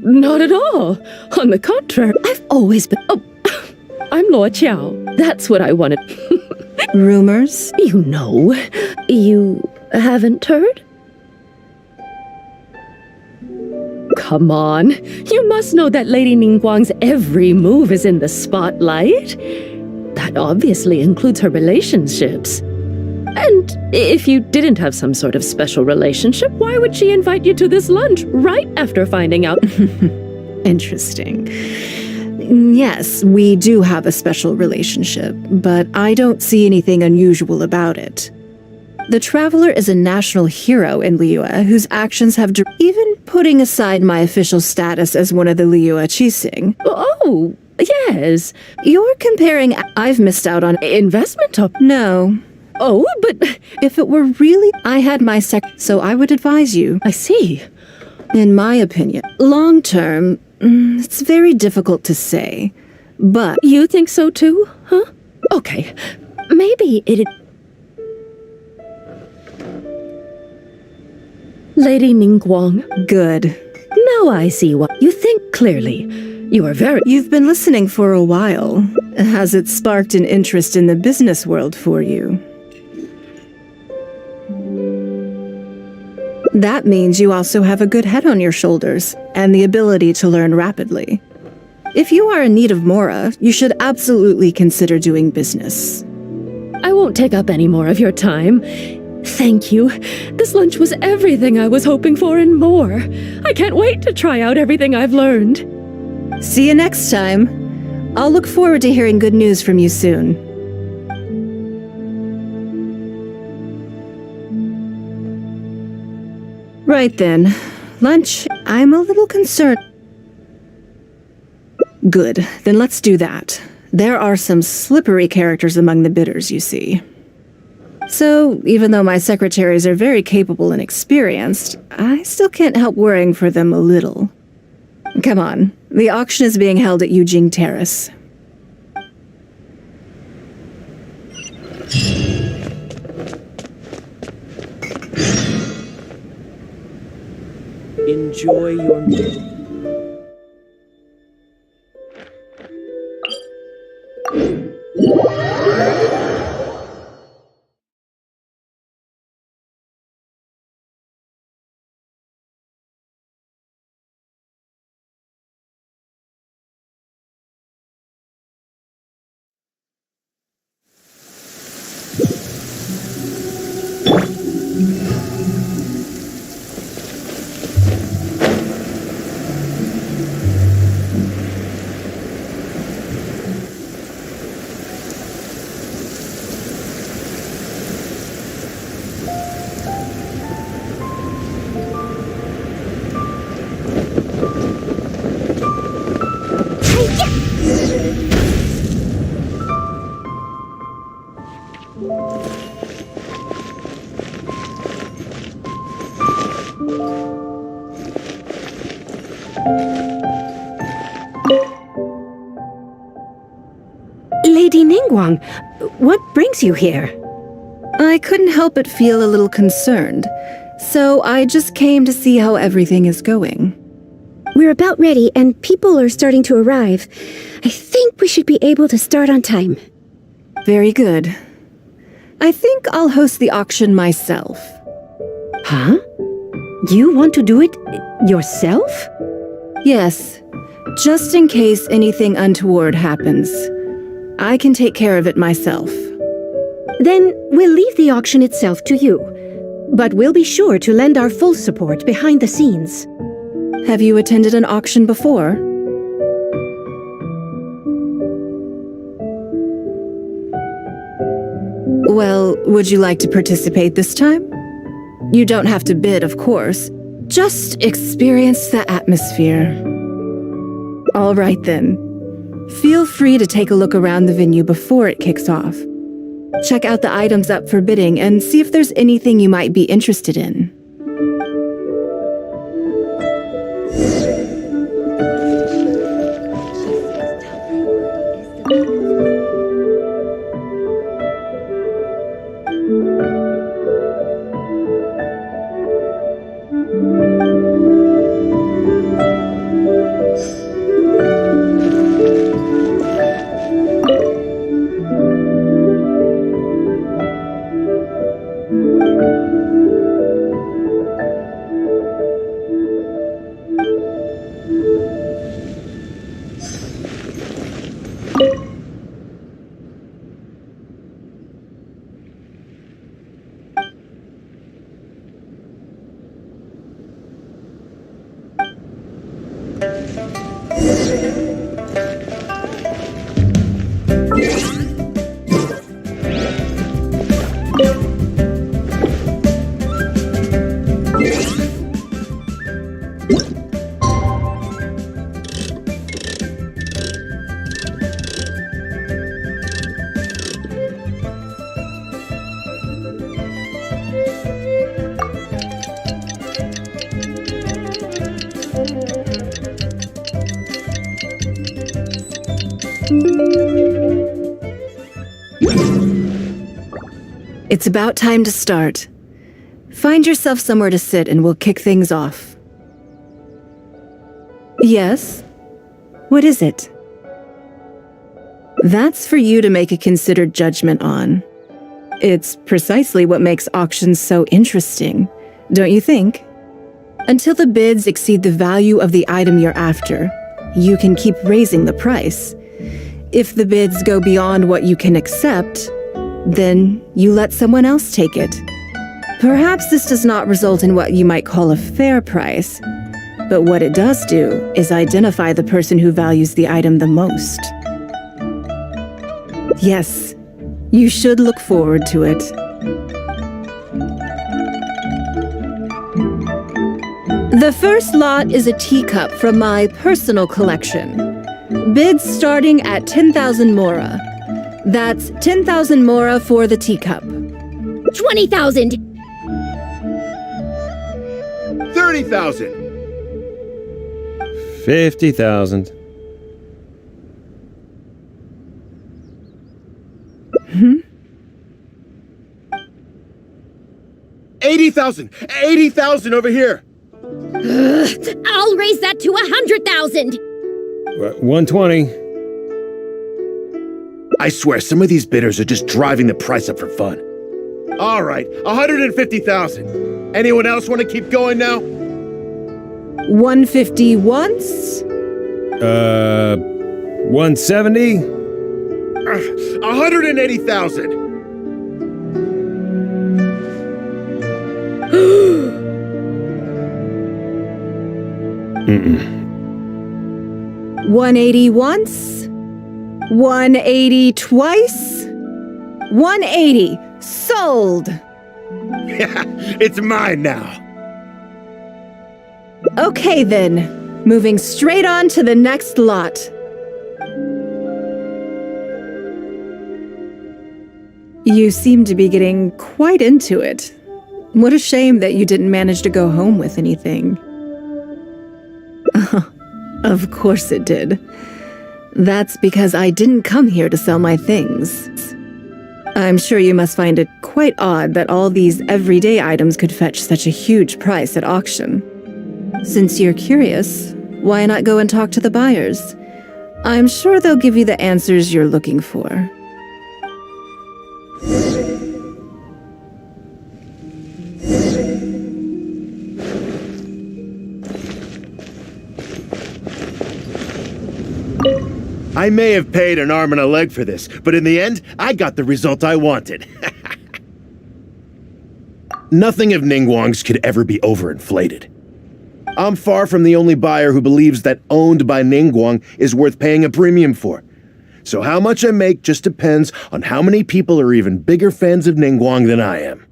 not at all. On the contrary, I've always been... Oh, I'm Luo Qiao. That's what I wanted. Rumors? You know. You haven't heard? Come on. You must know that Lady Ningguang's every move is in the spotlight. That obviously includes her relationships. And if you didn't have some sort of special relationship, why would she invite you to this lunch right after finding out? Interesting. Yes, we do have a special relationship, but I don't see anything unusual about it. The Traveler is a national hero in Liyue whose actions have even putting aside my official status as one of the Liyue Qixing. Oh, yes. You're comparing... I've missed out on investment op... No. Oh, but... If it were really... I had my so I would advise you. I see. In my opinion, long term, it's very difficult to say. But... You think so too, huh? Okay. Maybe it... Lady Ningguang. Good. Now I see what... You think clearly. You are very... You've been listening for a while. Has it sparked an interest in the business world for you? That means you also have a good head on your shoulders, and the ability to learn rapidly. If you are in need of Mora, you should absolutely consider doing business. I won't take up any more of your time. Thank you. This lunch was everything I was hoping for and more. I can't wait to try out everything I've learned. See you next time. I'll look forward to hearing good news from you soon. Right then. Lunch. I'm a little concerned. Good. Then let's do that. There are some slippery characters among the bidders, you see. So, even though my secretaries are very capable and experienced, I still can't help worrying for them a little. Come on. The auction is being held at Yujing Terrace. Enjoy your meal. Lady Ningguang, what brings you here? I couldn't help but feel a little concerned, so I just came to see how everything is going. We're about ready, and people are starting to arrive. I think we should be able to start on time. Very good. I think I'll host the auction myself. Huh? You want to do it yourself? Yes, just in case anything untoward happens. I can take care of it myself. Then we'll leave the auction itself to you. But we'll be sure to lend our full support behind the scenes. Have you attended an auction before? Well, would you like to participate this time? You don't have to bid, of course. Just experience the atmosphere. All right then. Feel free to take a look around the venue before it kicks off. Check out the items up for bidding and see if there's anything you might be interested in. It's about time to start. Find yourself somewhere to sit and we'll kick things off. Yes? What is it? That's for you to make a considered judgment on. It's precisely what makes auctions so interesting, don't you think? Until the bids exceed the value of the item you're after, you can keep raising the price. If the bids go beyond what you can accept, then you let someone else take it. Perhaps this does not result in what you might call a fair price, but what it does do is identify the person who values the item the most. Yes, you should look forward to it. The first lot is a teacup from my personal collection. Bids starting at 10,000 mora. That's 10,000 mora for the teacup. 20,000! 30,000! 50,000. Hmm? 80,000! 80,000 over here! I'll raise that to 100,000! 120. I swear, some of these bidders are just driving the price up for fun. All right, 150,000. Anyone else want to keep going now? 150 once? 170? 180,000. Mm-mm. 180 once? 180 twice? 180. Sold! It's mine now. Okay then, moving straight on to the next lot. You seem to be getting quite into it. What a shame that you didn't manage to go home with anything. Of course it did. That's because I didn't come here to sell my things. I'm sure you must find it quite odd that all these everyday items could fetch such a huge price at auction. Since you're curious, why not go and talk to the buyers? I'm sure they'll give you the answers you're looking for. I may have paid an arm and a leg for this, but in the end, I got the result I wanted. Nothing of Ningguang's could ever be overinflated. I'm far from the only buyer who believes that owned by Ningguang is worth paying a premium for. So how much I make just depends on how many people are even bigger fans of Ningguang than I am.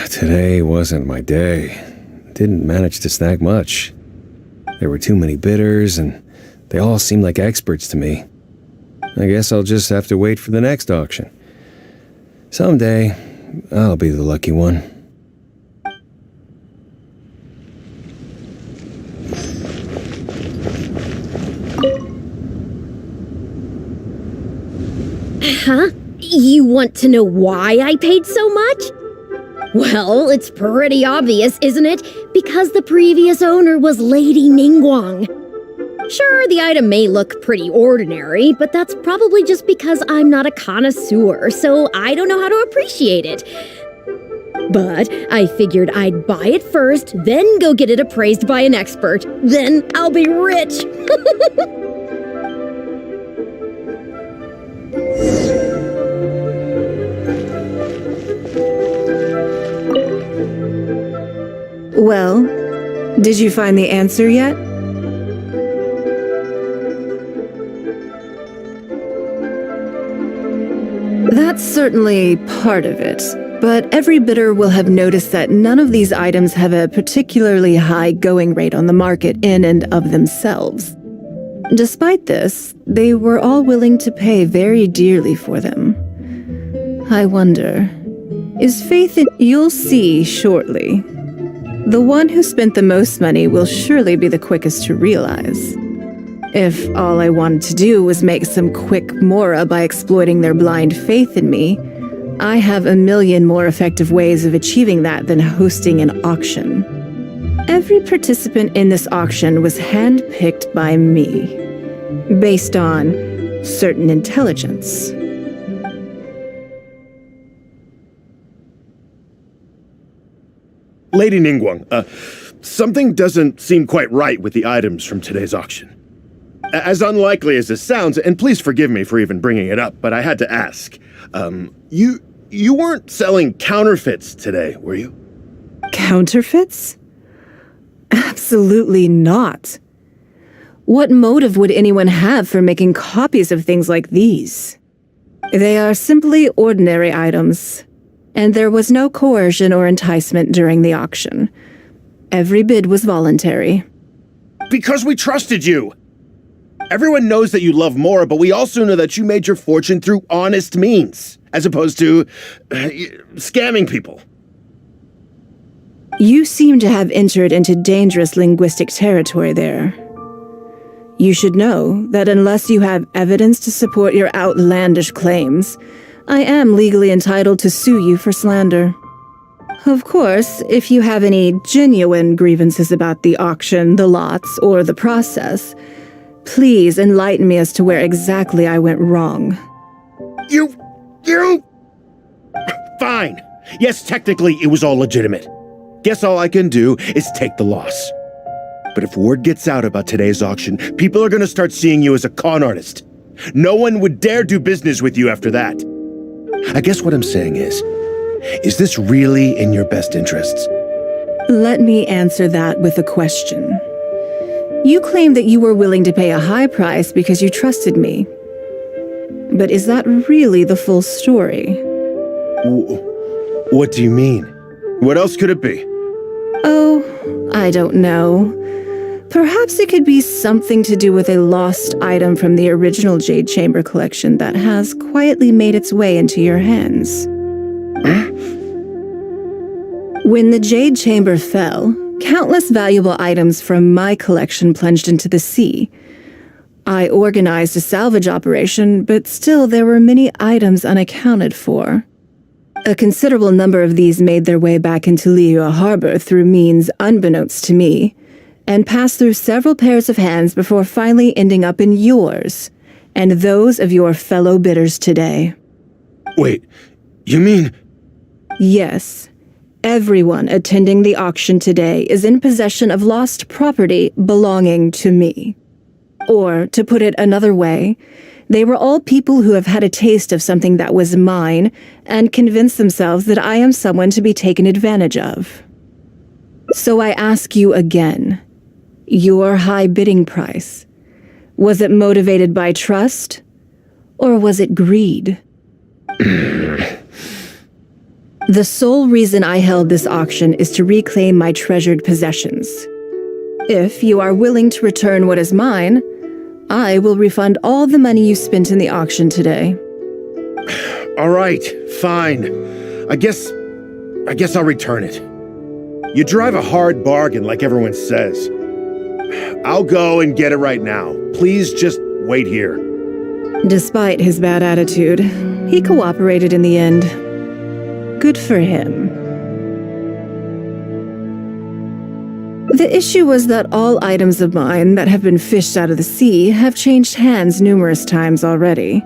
Today wasn't my day. Didn't manage to snag much. There were too many bidders, and they all seemed like experts to me. I guess I'll just have to wait for the next auction. Someday, I'll be the lucky one. Huh? You want to know why I paid so much? Well, it's pretty obvious, isn't it? Because the previous owner was Lady Ningguang. Sure, the item may look pretty ordinary, but that's probably just because I'm not a connoisseur, so I don't know how to appreciate it. But I figured I'd buy it first, then go get it appraised by an expert. Then I'll be rich. Well, did you find the answer yet? That's certainly part of it, but every bidder will have noticed that none of these items have a particularly high going rate on the market in and of themselves. Despite this, they were all willing to pay very dearly for them. I wonder, is faith in... You'll see shortly. The one who spent the most money will surely be the quickest to realize. If all I wanted to do was make some quick mora by exploiting their blind faith in me, I have a million more effective ways of achieving that than hosting an auction. Every participant in this auction was handpicked by me, based on certain intelligence. Lady Ningguang, something doesn't seem quite right with the items from today's auction. As unlikely as this sounds, and please forgive me for even bringing it up, but I had to ask. You weren't selling counterfeits today, were you? Counterfeits? Absolutely not. What motive would anyone have for making copies of things like these? They are simply ordinary items, and there was no coercion or enticement during the auction. Every bid was voluntary. Because we trusted you! Everyone knows that you love Mora, but we also know that you made your fortune through honest means, as opposed to scamming people. You seem to have entered into dangerous linguistic territory there. You should know that unless you have evidence to support your outlandish claims, I am legally entitled to sue you for slander. Of course, if you have any genuine grievances about the auction, the lots, or the process, please enlighten me as to where exactly I went wrong. You... Fine. Yes, technically it was all legitimate. Guess all I can do is take the loss. But if word gets out about today's auction, people are gonna start seeing you as a con artist. No one would dare do business with you after that. I guess what I'm saying is this really in your best interests? Let me answer that with a question. You claim that you were willing to pay a high price because you trusted me. But is that really the full story? What do you mean? What else could it be? Oh, I don't know. Perhaps it could be something to do with a lost item from the original Jade Chamber collection that has quietly made its way into your hands. When the Jade Chamber fell, countless valuable items from my collection plunged into the sea. I organized a salvage operation, but still there were many items unaccounted for. A considerable number of these made their way back into Liyue Harbor through means unbeknownst to me, and passed through several pairs of hands before finally ending up in yours, and those of your fellow bidders today. Wait, you mean... Yes. Everyone attending the auction today is in possession of lost property belonging to me. Or, to put it another way, they were all people who have had a taste of something that was mine and convinced themselves that I am someone to be taken advantage of. So I ask you again, your high bidding price, was it motivated by trust, or was it greed? The sole reason I held this auction is to reclaim my treasured possessions. If you are willing to return what is mine, I will refund all the money you spent in the auction today. All right, fine. I guess I'll return it. You drive a hard bargain like everyone says. I'll go and get it right now. Please just wait here. Despite his bad attitude, he cooperated in the end. Good for him. The issue was that all items of mine that have been fished out of the sea have changed hands numerous times already.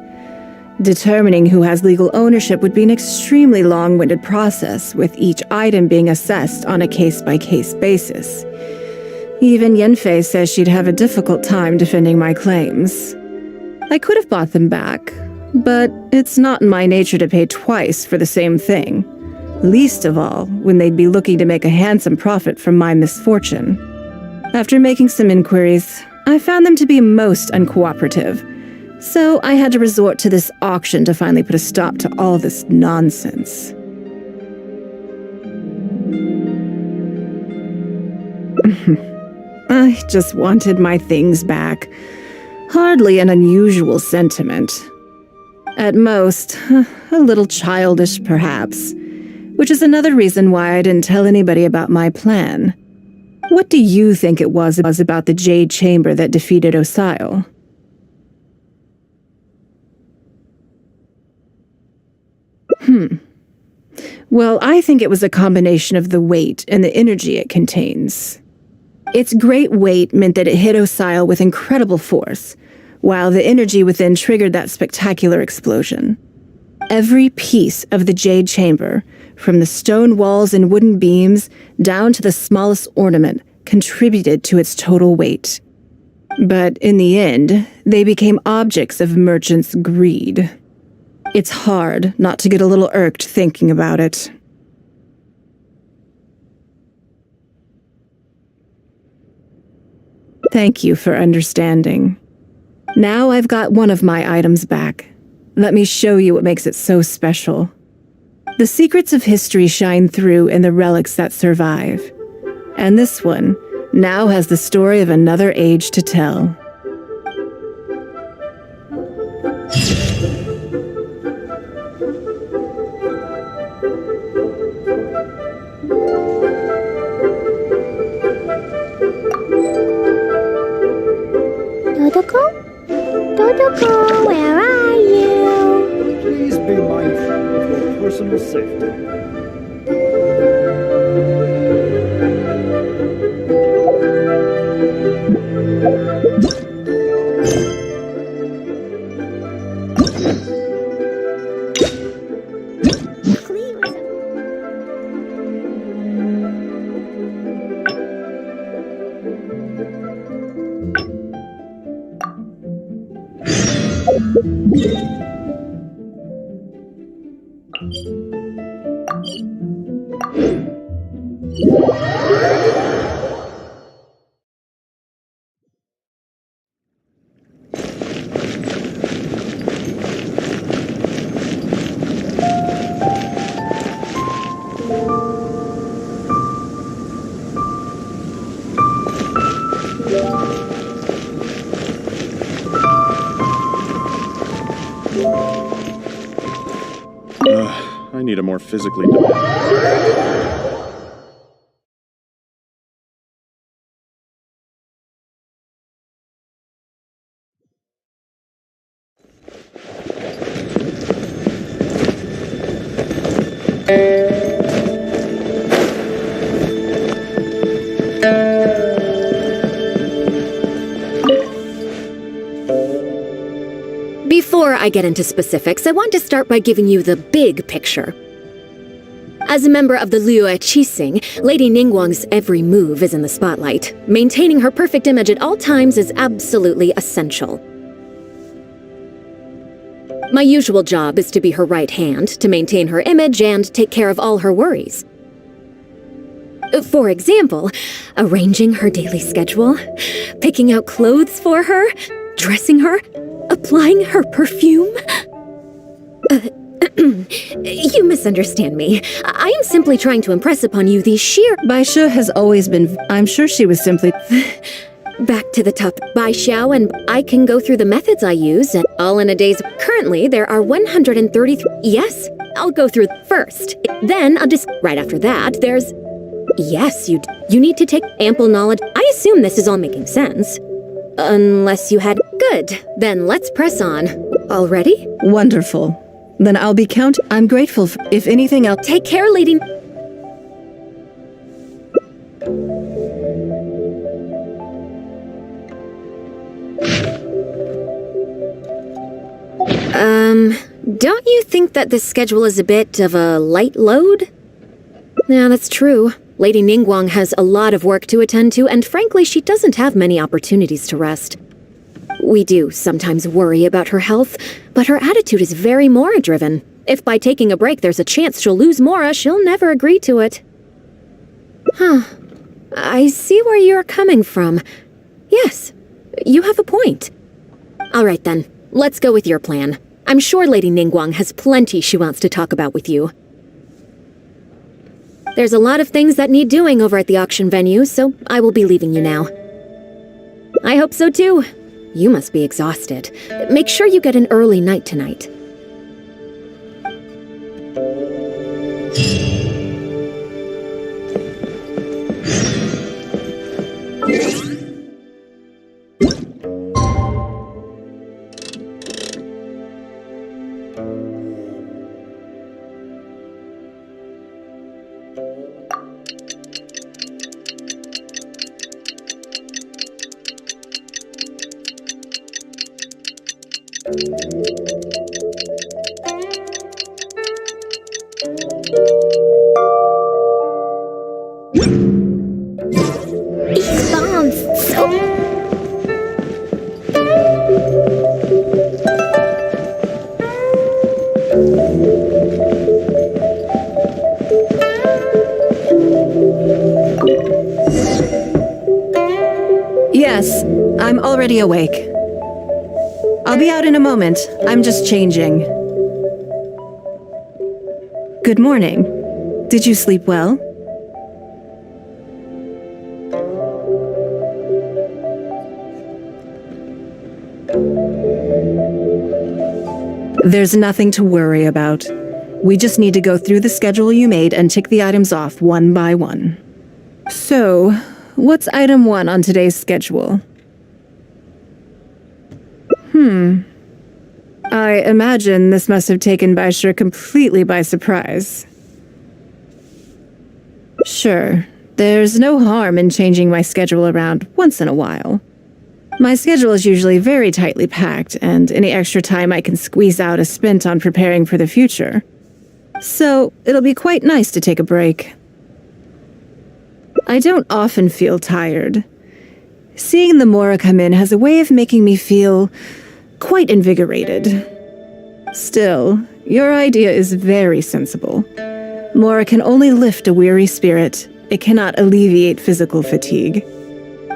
Determining who has legal ownership would be an extremely long-winded process, with each item being assessed on a case-by-case basis. Even Yenfei says she'd have a difficult time defending my claims. I could have bought them back, but it's not in my nature to pay twice for the same thing, least of all when they'd be looking to make a handsome profit from my misfortune. After making some inquiries, I found them to be most uncooperative, so I had to resort to this auction to finally put a stop to all this nonsense. I just wanted my things back. Hardly an unusual sentiment. At most, a little childish perhaps, which is another reason why I didn't tell anybody about my plan. What do you think it was about the Jade Chamber that defeated Osile? Well, I think it was a combination of the weight and the energy it contains. Its great weight meant that it hit Osile with incredible force, while the energy within triggered that spectacular explosion. Every piece of the Jade Chamber, from the stone walls and wooden beams down to the smallest ornament, contributed to its total weight. But in the end, they became objects of merchants' greed. It's hard not to get a little irked thinking about it. Thank you for understanding. Now I've got one of my items back. Let me show you what makes it so special. The secrets of history shine through in the relics that survive. And this one now has the story of another age to tell. Dodoko, where are you? Please be mindful of your personal safety. I need a more physically demanding. Before I get into specifics, I want to start by giving you the big picture. As a member of the Liyue Qixing, Lady Ningguang's every move is in the spotlight. Maintaining her perfect image at all times is absolutely essential. My usual job is to be her right hand, to maintain her image and take care of all her worries. For example, arranging her daily schedule, picking out clothes for her, dressing her, applying her perfume. You misunderstand me. I am simply trying to impress upon you the sheer... Baisha has always been... I'm sure she was simply... Back to the top. Bai Xiao and I can go through the methods I use, and all in a day's... Currently, there are 133... Yes, I'll go through first. Then I'll just... Right after that, there's... Yes, you need to take ample knowledge. I assume this is all making sense. Unless you had... Good. Then let's press on. All ready? Wonderful. Then I'll be I'm grateful if anything else... Take care, lady... Don't you think that this schedule is a bit of a light load? Yeah, that's true. Lady Ningguang has a lot of work to attend to, and frankly, she doesn't have many opportunities to rest. We do sometimes worry about her health, but her attitude is very Mora-driven. If by taking a break there's a chance she'll lose Mora, she'll never agree to it. Huh. I see where you're coming from. Yes, you have a point. All right then, let's go with your plan. I'm sure Lady Ningguang has plenty she wants to talk about with you. There's a lot of things that need doing over at the auction venue, so I will be leaving you now. I hope so too. You must be exhausted. Make sure you get an early night tonight. Yes, I'm already awake. I'll be out in a moment. I'm just changing. Good morning. Did you sleep well? There's nothing to worry about. We just need to go through the schedule you made and tick the items off one by one. So, what's item 1 on today's schedule? I imagine this must have taken Baisha completely by surprise. Sure, there's no harm in changing my schedule around once in a while. My schedule is usually very tightly packed, and any extra time I can squeeze out is spent on preparing for the future. So, it'll be quite nice to take a break. I don't often feel tired. Seeing the Mora come in has a way of making me feel quite invigorated. Still, your idea is very sensible. Mora can only lift a weary spirit. It cannot alleviate physical fatigue.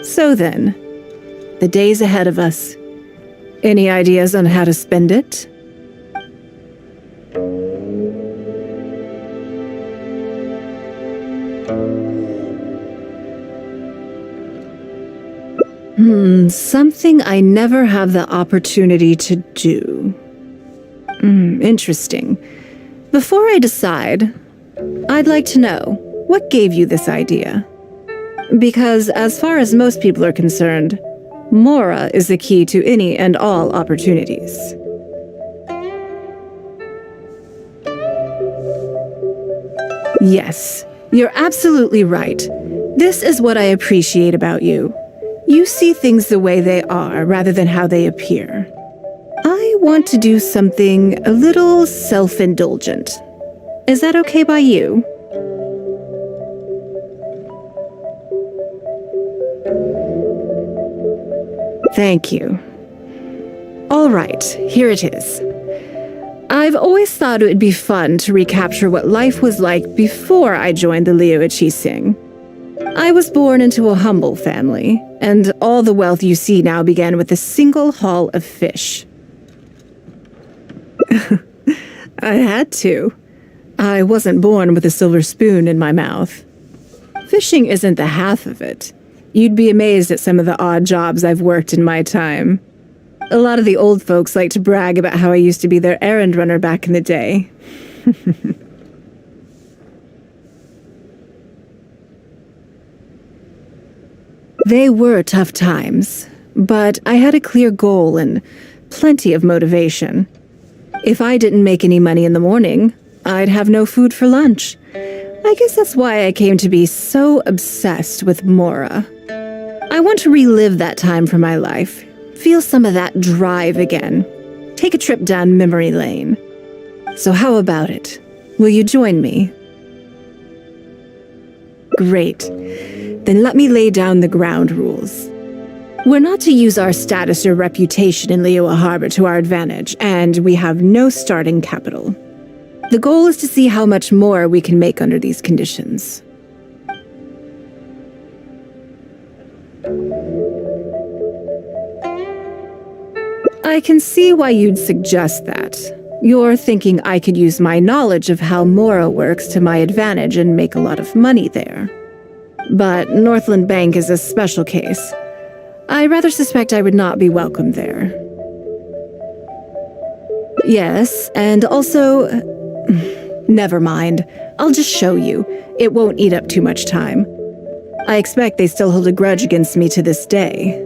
So then, the days ahead of us. Any ideas on how to spend it? Something I never have the opportunity to do. Interesting. Before I decide, I'd like to know, what gave you this idea? Because as far as most people are concerned, Mora is the key to any and all opportunities. Yes, you're absolutely right. This is what I appreciate about you. You see things the way they are rather than how they appear. I want to do something a little self-indulgent. Is that okay by you? Thank you. All right, here it is. I've always thought it would be fun to recapture what life was like before I joined the Liuichi Sing. I was born into a humble family, and all the wealth you see now began with a single haul of fish. I had to. I wasn't born with a silver spoon in my mouth. Fishing isn't the half of it. You'd be amazed at some of the odd jobs I've worked in my time. A lot of the old folks like to brag about how I used to be their errand runner back in the day. They were tough times, but I had a clear goal and plenty of motivation. If I didn't make any money in the morning, I'd have no food for lunch. I guess that's why I came to be so obsessed with Mora. I want to relive that time from my life, feel some of that drive again, take a trip down memory lane. So how about it? Will you join me? Great. Then let me lay down the ground rules. We're not to use our status or reputation in Liyue Harbor to our advantage, and we have no starting capital. The goal is to see how much more we can make under these conditions. I can see why you'd suggest that. You're thinking I could use my knowledge of how Mora works to my advantage and make a lot of money there. But Northland Bank is a special case. I rather suspect I would not be welcome there. Yes, and also... Never mind. I'll just show you. It won't eat up too much time. I expect they still hold a grudge against me to this day.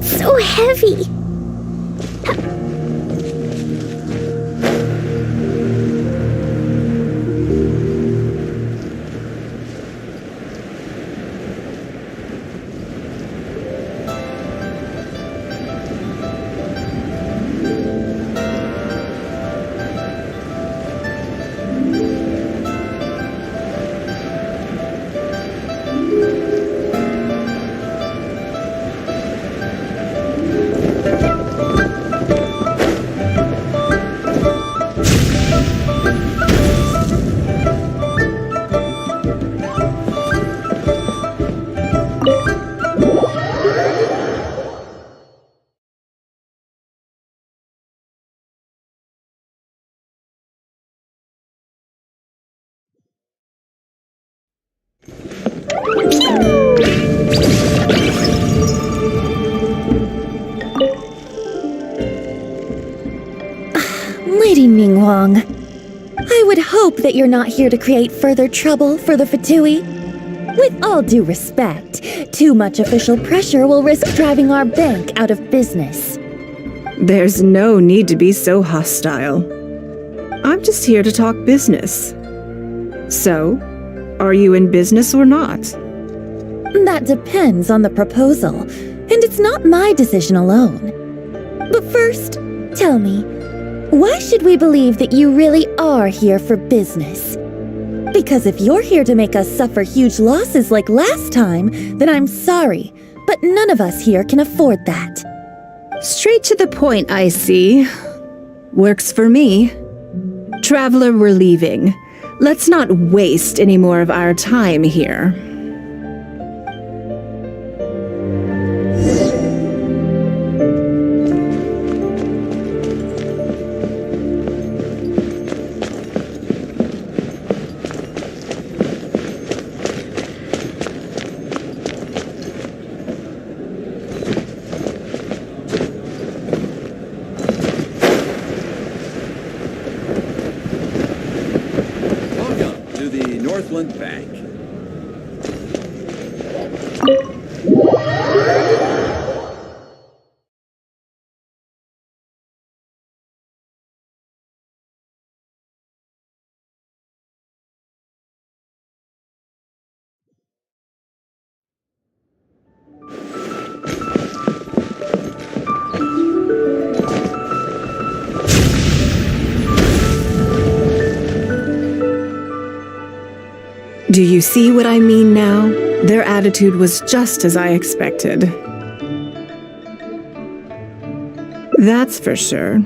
So heavy. Lady Ningguang, I would hope that you're not here to create further trouble for the Fatui. With all due respect, too much official pressure will risk driving our bank out of business. There's no need to be so hostile. I'm just here to talk business. So, are you in business or not? That depends on the proposal, and it's not my decision alone. But first, tell me, Why should we believe that you really are here for business? Because if you're here to make us suffer huge losses like last time, then I'm sorry, but none of us here can afford that. Straight to the point, I see. Works for me. Traveler, we're leaving. Let's not waste any more of our time here. Bank. Do you see what I mean now? Their attitude was just as I expected. That's for sure.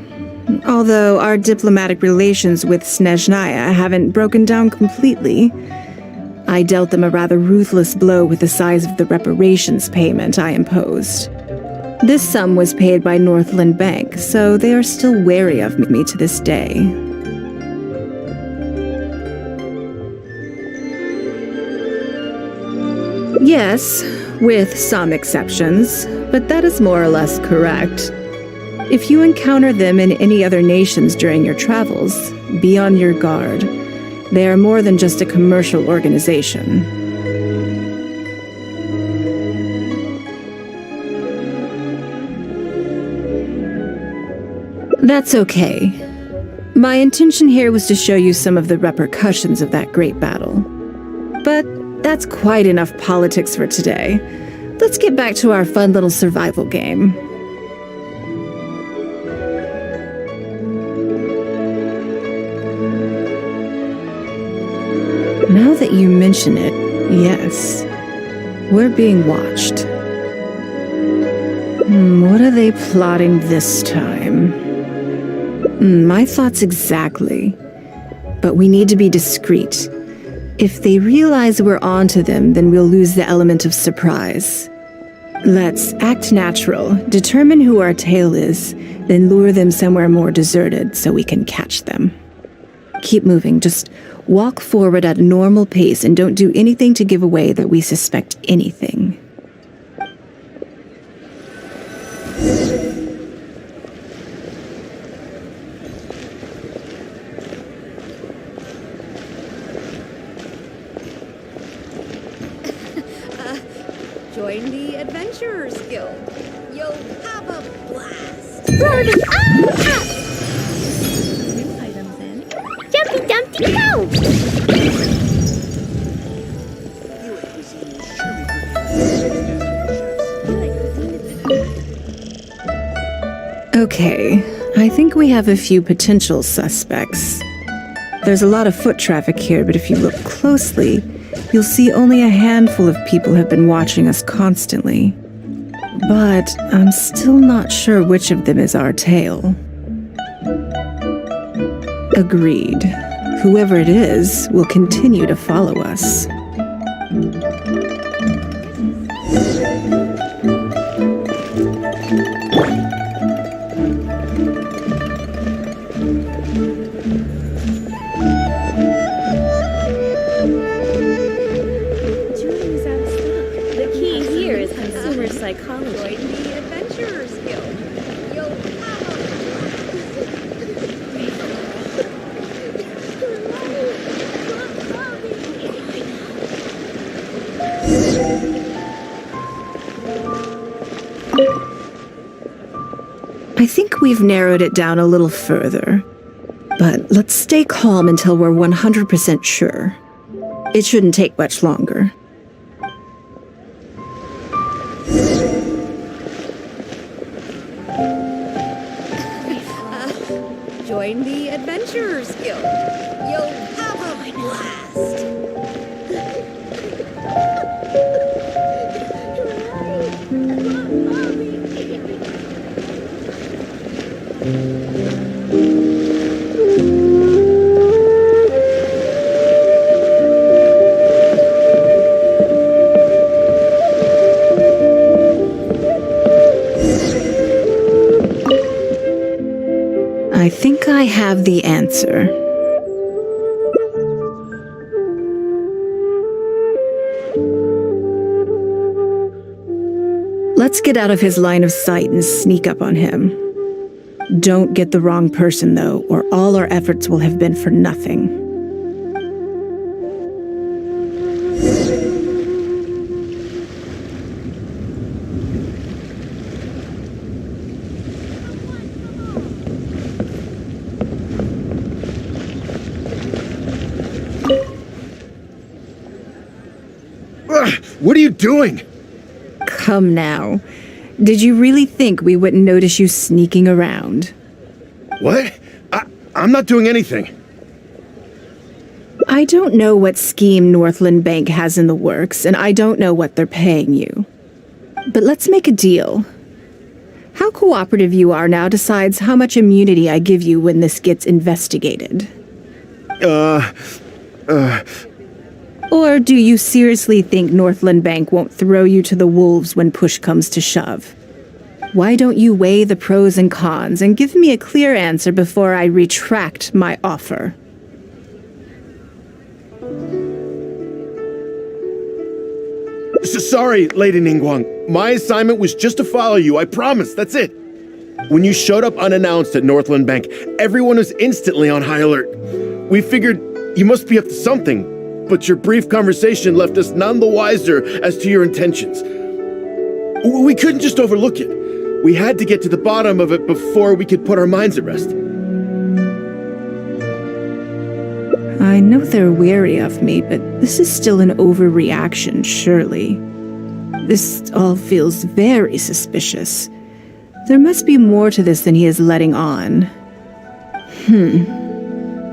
Although our diplomatic relations with Snezhnaya haven't broken down completely. I dealt them a rather ruthless blow with the size of the reparations payment I imposed. This sum was paid by Northland Bank, so they are still wary of me to this day. Yes, with some exceptions, but that is more or less correct. If you encounter them in any other nations during your travels, be on your guard. They are more than just a commercial organization. That's okay. My intention here was to show you some of the repercussions of that great battle. But that's quite enough politics for today. Let's get back to our fun little survival game. Now that you mention it, yes, we're being watched. What are they plotting this time? My thoughts exactly. But we need to be discreet. If they realize we're onto them, then we'll lose the element of surprise. Let's act natural, determine who our tail is, then lure them somewhere more deserted so we can catch them. Keep moving, just walk forward at a normal pace and don't do anything to give away that we suspect anything. Join the Adventurers Guild. You'll have a blast. Brody, New items in. Jumpy Dumpty Go! Okay, I think we have a few potential suspects. There's a lot of foot traffic here, but if you look closely, you'll see only a handful of people have been watching us constantly. But I'm still not sure which of them is our tail. Agreed. Whoever it is will continue to follow us. Psychology. The Adventurers Guild. You'll I think we've narrowed it down a little further. But let's stay calm until we're 100% sure. It shouldn't take much longer. join have the answer. Let's get out of his line of sight and sneak up on him. Don't get the wrong person, though, or all our efforts will have been for nothing. What are you doing? Come now. Did you really think we wouldn't notice you sneaking around? What? I'm not doing anything. I don't know what scheme Northland Bank has in the works, and I don't know what they're paying you. But let's make a deal. How cooperative you are now decides how much immunity I give you when this gets investigated. Or do you seriously think Northland Bank won't throw you to the wolves when push comes to shove? Why don't you weigh the pros and cons and give me a clear answer before I retract my offer? Sorry, Lady Ningguang. My assignment was just to follow you, I promise, that's it. When you showed up unannounced at Northland Bank, everyone was instantly on high alert. We figured you must be up to something, but your brief conversation left us none the wiser as to your intentions. We couldn't just overlook it. We had to get to the bottom of it before we could put our minds at rest. I know they're wary of me, but this is still an overreaction, surely. This all feels very suspicious. There must be more to this than he is letting on.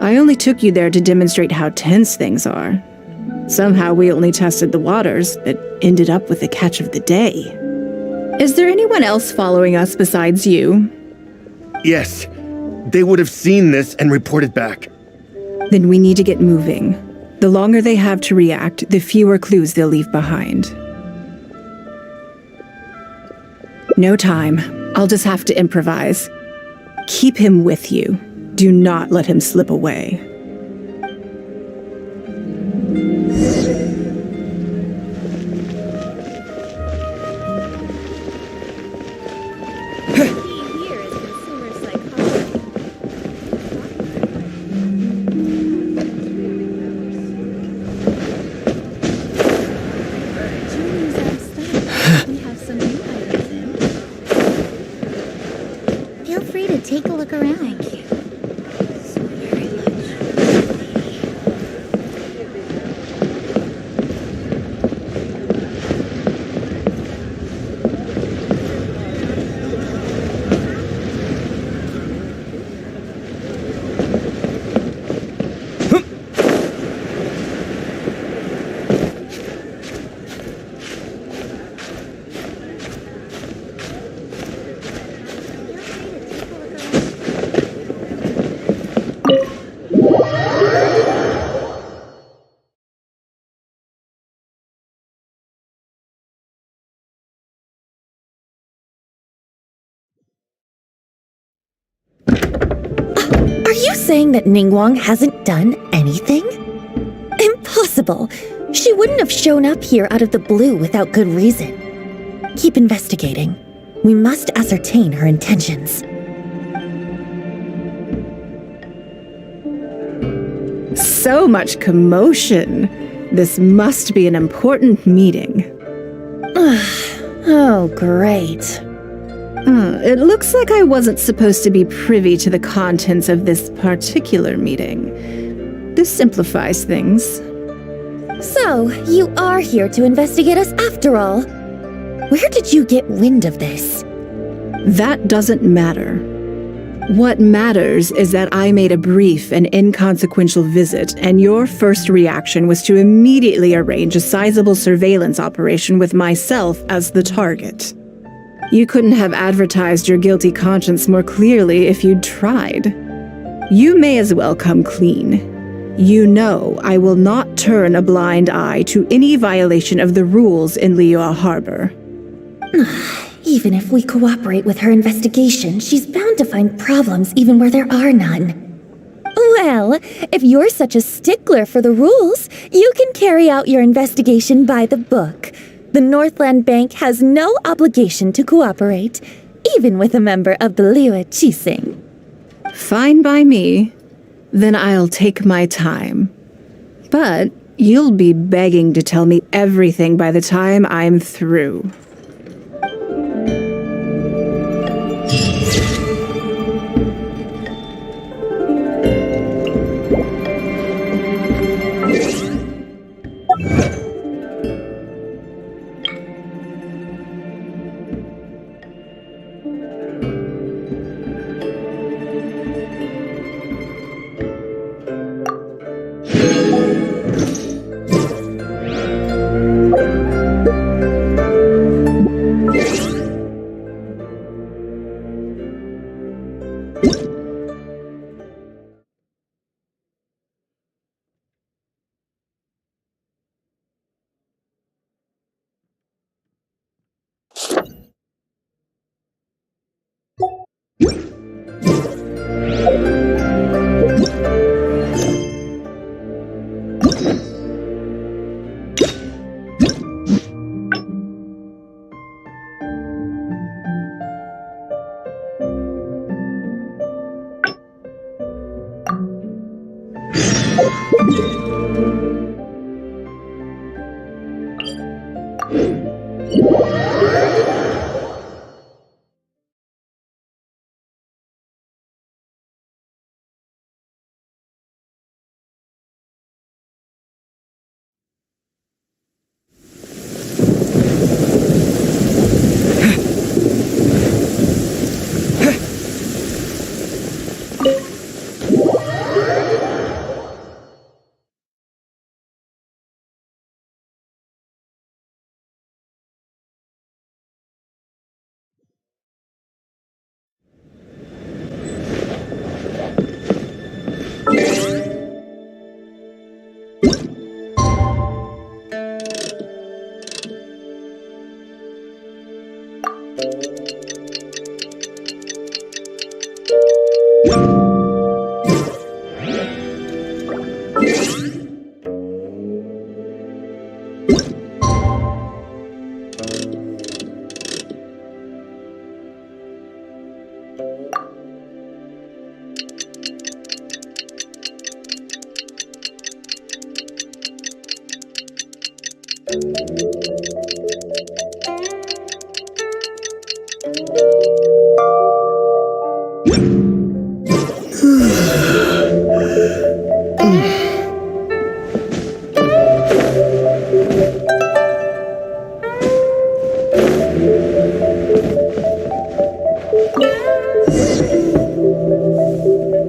I only took you there to demonstrate how tense things are. Somehow we only tested the waters, but ended up with the catch of the day. Is there anyone else following us besides you? Yes. They would have seen this and reported back. Then we need to get moving. The longer they have to react, the fewer clues they'll leave behind. No time. I'll just have to improvise. Keep him with you. Do not let him slip away. Feel free to take a look around. Thank you. So very Are you saying that Ningguang hasn't done anything? Impossible! She wouldn't have shown up here out of the blue without good reason. Keep investigating. We must ascertain her intentions. So much commotion. This must be an important meeting. Oh, great. It looks like I wasn't supposed to be privy to the contents of this particular meeting. This simplifies things. So, you are here to investigate us after all. Where did you get wind of this? That doesn't matter. What matters is that I made a brief and inconsequential visit, and your first reaction was to immediately arrange a sizable surveillance operation with myself as the target. You couldn't have advertised your guilty conscience more clearly if you'd tried. You may as well come clean. You know I will not turn a blind eye to any violation of the rules in Liyue Harbor. Even if we cooperate with her investigation, she's bound to find problems even where there are none. Well, if you're such a stickler for the rules, you can carry out your investigation by the book. The Northland Bank has no obligation to cooperate, even with a member of the Liwa Chising. Fine by me. Then I'll take my time. But you'll be begging to tell me everything by the time I'm through.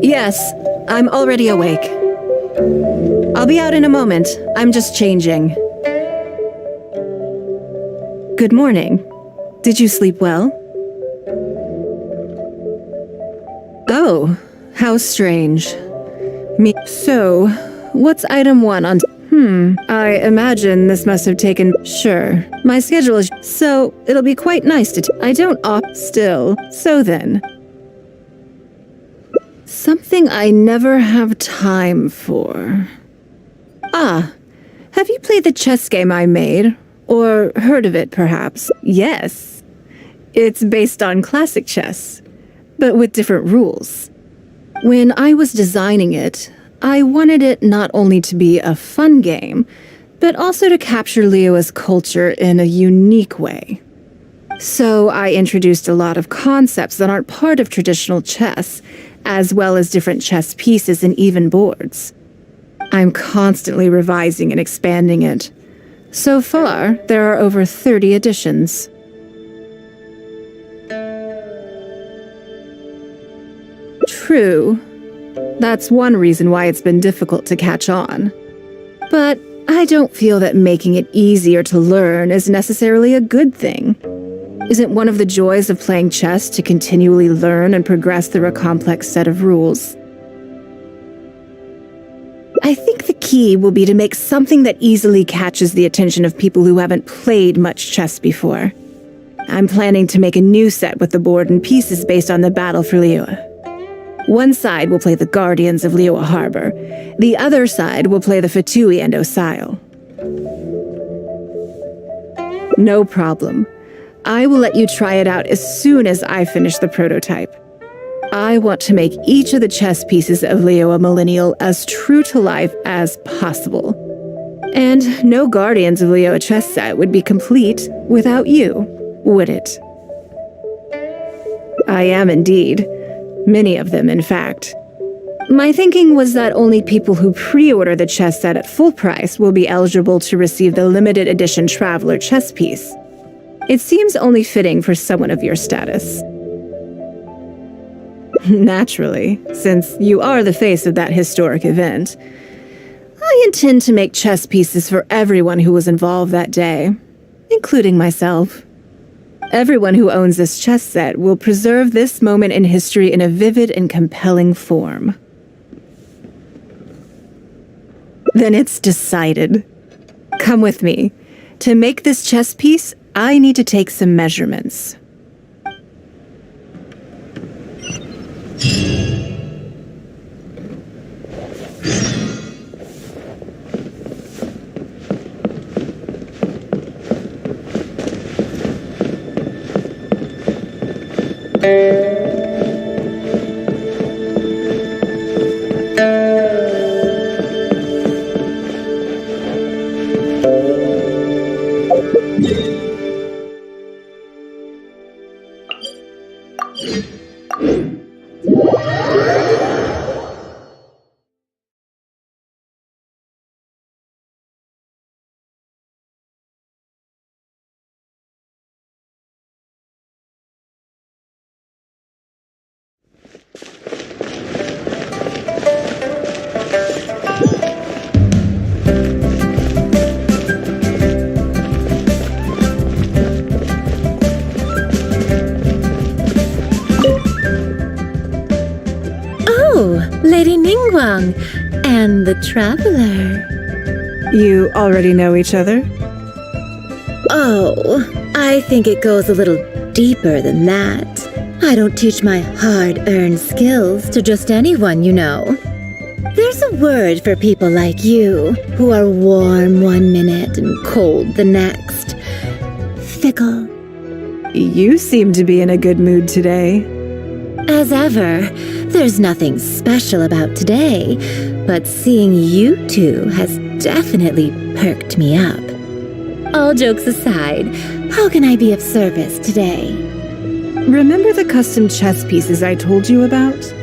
Yes, I'm already awake. I'll be out in a moment. I'm just changing. Good morning. Did you sleep well? Oh, how strange. So, what's item 1 on... I imagine this must have taken... Sure. My schedule is... So, it'll be quite nice to... I don't opt still. So then... Something I never have time for. Ah, have you played the chess game I made? Or heard of it, perhaps? Yes. It's based on classic chess, but with different rules. When I was designing it, I wanted it not only to be a fun game, but also to capture Liyue's culture in a unique way. So I introduced a lot of concepts that aren't part of traditional chess, as well as different chess pieces and even boards. I'm constantly revising and expanding it. So far, there are over 30 editions. True. That's one reason why it's been difficult to catch on. But I don't feel that making it easier to learn is necessarily a good thing. Isn't one of the joys of playing chess to continually learn and progress through a complex set of rules? I think the key will be to make something that easily catches the attention of people who haven't played much chess before. I'm planning to make a new set with the board and pieces based on the battle for Liyue. One side will play the Guardians of Liyue Harbor. The other side will play the Fatui and Osile. No problem. I will let you try it out as soon as I finish the prototype. I want to make each of the chess pieces of Liyue Millennial as true to life as possible. And no Guardians of Liyue chess set would be complete without you, would it? I am indeed. Many of them, in fact. My thinking was that only people who pre-order the chess set at full price will be eligible to receive the limited edition Traveler chess piece. It seems only fitting for someone of your status. Naturally, since you are the face of that historic event, I intend to make chess pieces for everyone who was involved that day, including myself. Everyone who owns this chess set will preserve this moment in history in a vivid and compelling form. Then it's decided. Come with me. To make this chess piece, I need to take some measurements. Lady Ningguang and the Traveler. You already know each other? Oh, I think it goes a little deeper than that. I don't teach my hard-earned skills to just anyone, you know. There's a word for people like you, who are warm one minute and cold the next. Fickle. You seem to be in a good mood today. As ever, there's nothing special about today, but seeing you two has definitely perked me up. All jokes aside, how can I be of service today? Remember the custom chess pieces I told you about?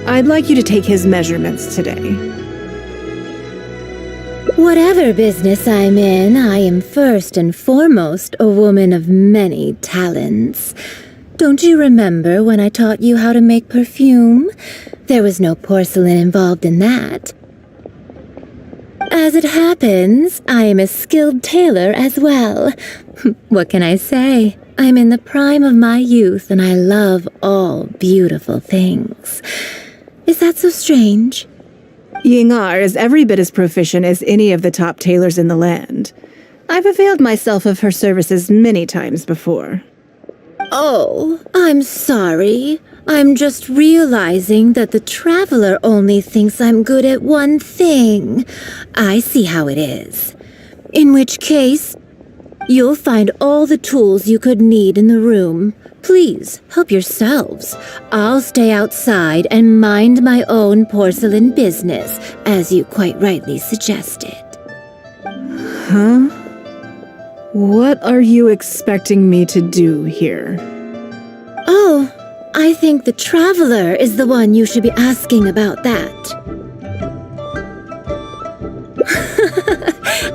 I'd like you to take his measurements today. Whatever business I'm in, I am first and foremost a woman of many talents. Don't you remember when I taught you how to make perfume? There was no porcelain involved in that. As it happens, I am a skilled tailor as well. What can I say? I'm in the prime of my youth and I love all beautiful things. Is that so strange? Yingar is every bit as proficient as any of the top tailors in the land. I've availed myself of her services many times before. Oh, I'm sorry. I'm just realizing that the Traveler only thinks I'm good at one thing. I see how it is. In which case, you'll find all the tools you could need in the room. Please, help yourselves. I'll stay outside and mind my own porcelain business, as you quite rightly suggested. Huh? What are you expecting me to do here? Oh, I think the Traveler is the one you should be asking about that.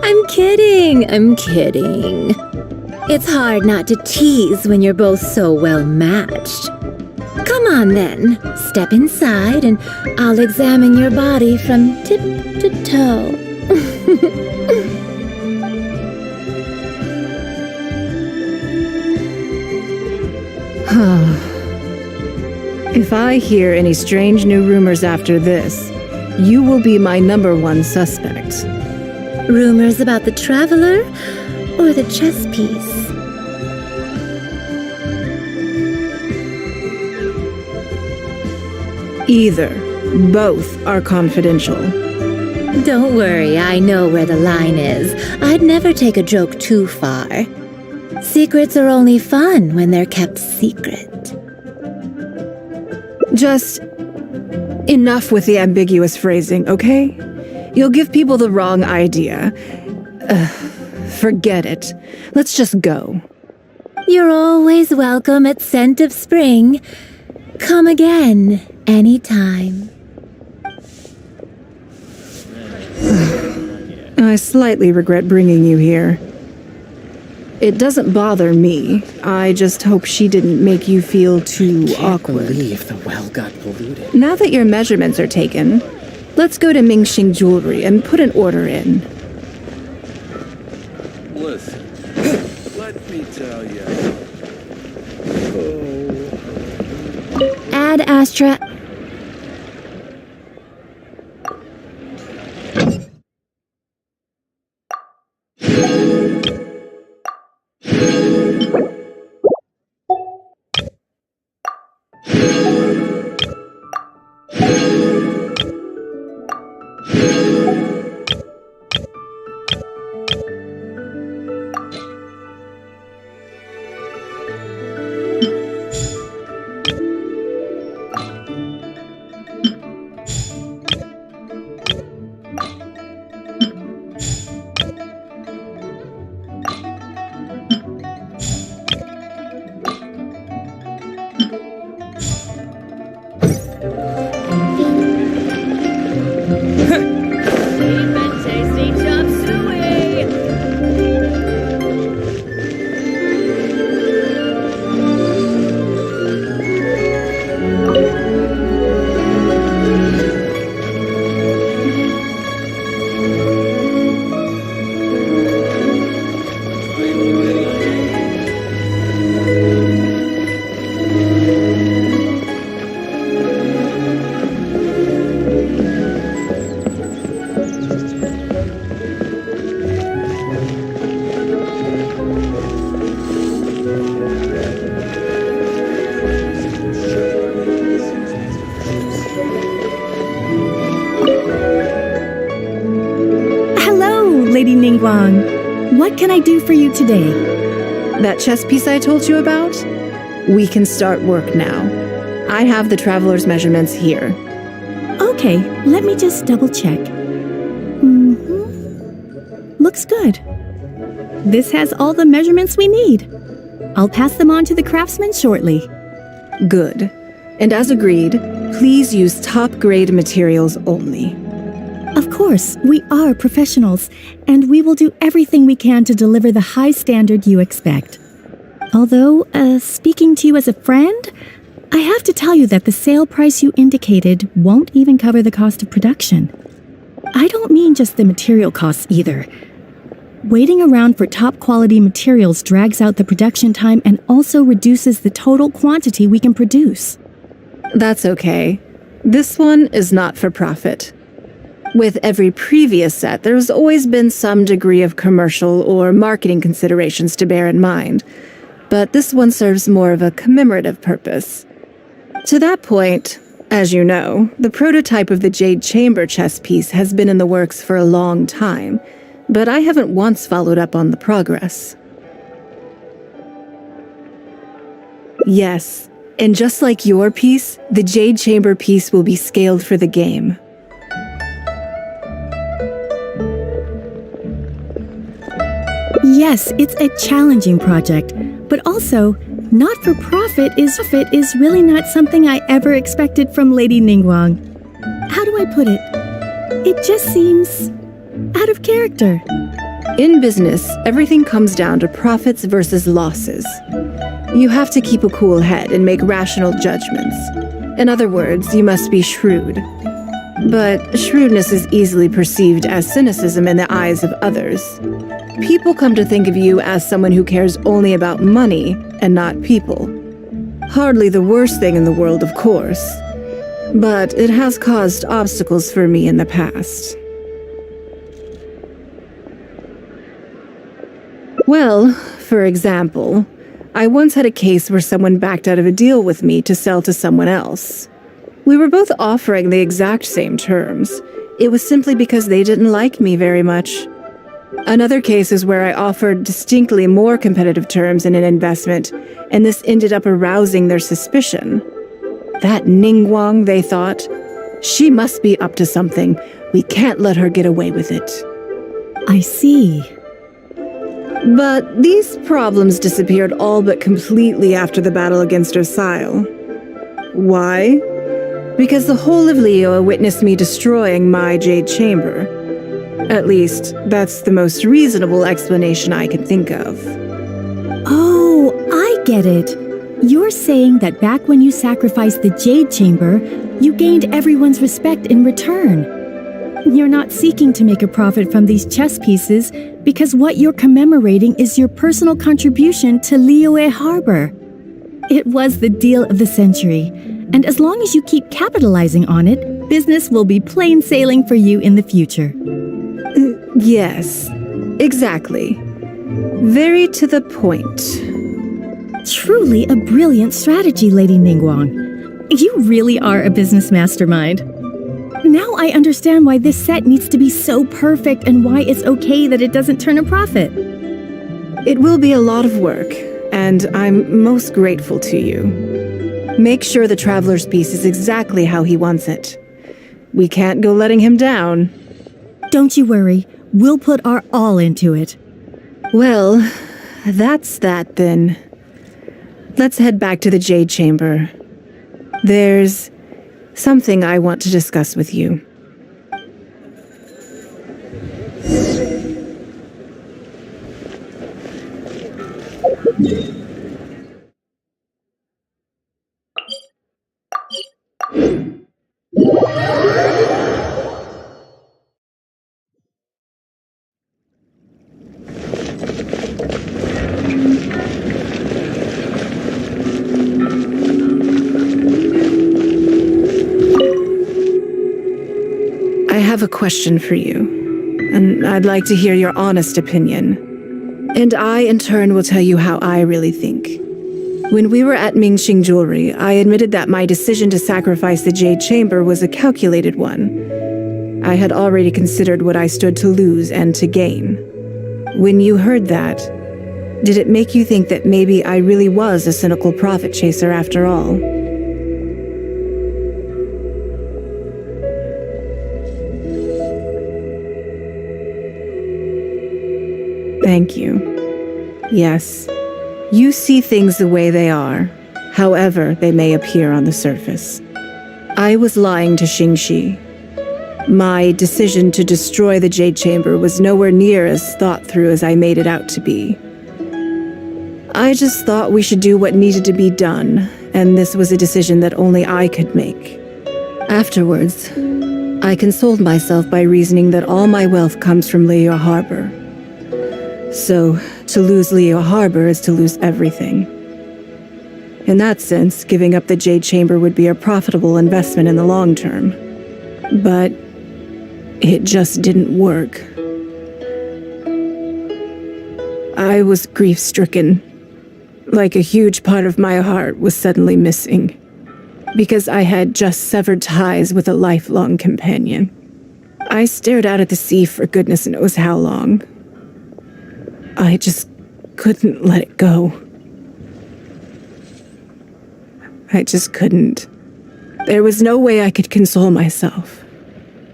I'm kidding. It's hard not to tease when you're both so well matched. Come on then, step inside and I'll examine your body from tip to toe. If I hear any strange new rumors after this, you will be my #1 suspect. Rumors about the Traveler or the chess piece? Either. Both are confidential. Don't worry, I know where the line is. I'd never take a joke too far. Secrets are only fun when they're kept secret. Just enough with the ambiguous phrasing, okay? You'll give people the wrong idea. Forget it. Let's just go. You're always welcome at Scent of Spring. Come again, anytime. I slightly regret bringing you here. It doesn't bother me. I just hope she didn't make you feel too awkward. I can't believe the well got polluted. Now that your measurements are taken, let's go to Mingxing Jewelry and put an order in. Listen, let me tell you. Ad Astra. Lady Ningguang. What can I do for you today? That chess piece I told you about? We can start work now. I have the traveler's measurements here. Okay, let me just double check. Looks good. This has all the measurements we need. I'll pass them on to the craftsman shortly. Good. And as agreed, please use top-grade materials only. Of course, we are professionals, and we will do everything we can to deliver the high standard you expect. Although, speaking to you as a friend, I have to tell you that the sale price you indicated won't even cover the cost of production. I don't mean just the material costs either. Waiting around for top-quality materials drags out the production time and also reduces the total quantity we can produce. That's okay. This one is not for profit. With every previous set, there's always been some degree of commercial or marketing considerations to bear in mind, but this one serves more of a commemorative purpose. To that point, as you know, the prototype of the Jade Chamber chess piece has been in the works for a long time, but I haven't once followed up on the progress. Yes, and just like your piece, the Jade Chamber piece will be scaled for the game. Yes, it's a challenging project, but also, not-for-profit is really not something I ever expected from Lady Ningguang. How do I put it? It just seems out of character. In business, everything comes down to profits versus losses. You have to keep a cool head and make rational judgments. In other words, you must be shrewd. But shrewdness is easily perceived as cynicism in the eyes of others. People come to think of you as someone who cares only about money and not people. Hardly the worst thing in the world, of course. But it has caused obstacles for me in the past. Well, for example, I once had a case where someone backed out of a deal with me to sell to someone else. We were both offering the exact same terms. It was simply because they didn't like me very much. Another case is where I offered distinctly more competitive terms in an investment, and this ended up arousing their suspicion. That Ningguang, they thought, she must be up to something. We can't let her get away with it. I see. But these problems disappeared all but completely after the battle against Osile. Why? Because the whole of Liyue witnessed me destroying my Jade Chamber. At least, that's the most reasonable explanation I can think of. Oh, I get it. You're saying that back when you sacrificed the Jade Chamber, you gained everyone's respect in return. You're not seeking to make a profit from these chess pieces because what you're commemorating is your personal contribution to Liyue Harbor. It was the deal of the century, and as long as you keep capitalizing on it, business will be plain sailing for you in the future. Yes, exactly. Very to the point. Truly a brilliant strategy, Lady Ningguang. You really are a business mastermind. Now I understand why this set needs to be so perfect and why it's okay that it doesn't turn a profit. It will be a lot of work, and I'm most grateful to you. Make sure the Traveler's piece is exactly how he wants it. We can't go letting him down. Don't you worry. We'll put our all into it. Well, that's that then. Let's head back to the Jade Chamber. There's something I want to discuss with you. I have a question for you, and I'd like to hear your honest opinion. And I, in turn, will tell you how I really think. When we were at Mingxing Jewelry, I admitted that my decision to sacrifice the Jade Chamber was a calculated one. I had already considered what I stood to lose and to gain. When you heard that, did it make you think that maybe I really was a cynical profit chaser after all? Thank you. Yes, you see things the way they are, however they may appear on the surface. I was lying to Xingxi. My decision to destroy the Jade Chamber was nowhere near as thought through as I made it out to be. I just thought we should do what needed to be done, and this was a decision that only I could make. Afterwards, I consoled myself by reasoning that all my wealth comes from Liyue Harbor. So, to lose Liyue Harbor is to lose everything. In that sense, giving up the Jade Chamber would be a profitable investment in the long term. But it just didn't work. I was grief-stricken, like a huge part of my heart was suddenly missing, because I had just severed ties with a lifelong companion. I stared out at the sea for goodness knows how long. I just couldn't let it go. I just couldn't. There was no way I could console myself.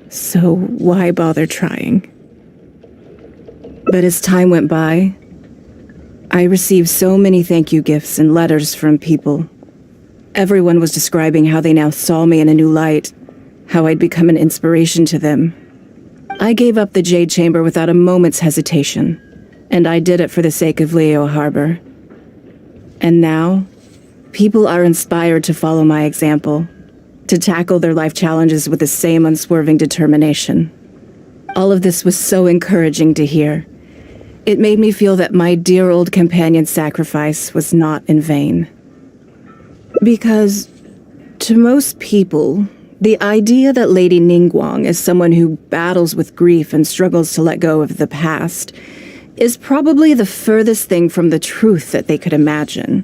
So why bother trying? But as time went by, I received so many thank you gifts and letters from people. Everyone was describing how they now saw me in a new light, how I'd become an inspiration to them. I gave up the Jade Chamber without a moment's hesitation. And I did it for the sake of Liyue Harbor. And now, people are inspired to follow my example, to tackle their life challenges with the same unswerving determination. All of this was so encouraging to hear. It made me feel that my dear old companion's sacrifice was not in vain. Because, to most people, the idea that Lady Ningguang is someone who battles with grief and struggles to let go of the past is probably the furthest thing from the truth that they could imagine.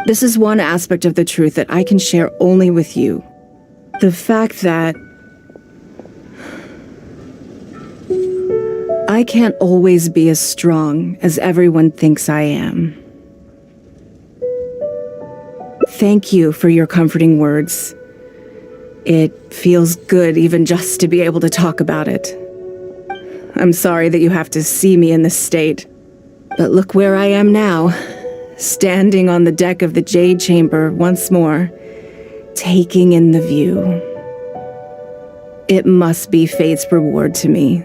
This is one aspect of the truth that I can share only with you. The fact that I can't always be as strong as everyone thinks I am. Thank you for your comforting words. It feels good even just to be able to talk about it. I'm sorry that you have to see me in this state, but look where I am now, standing on the deck of the Jade Chamber once more, taking in the view. It must be fate's reward to me.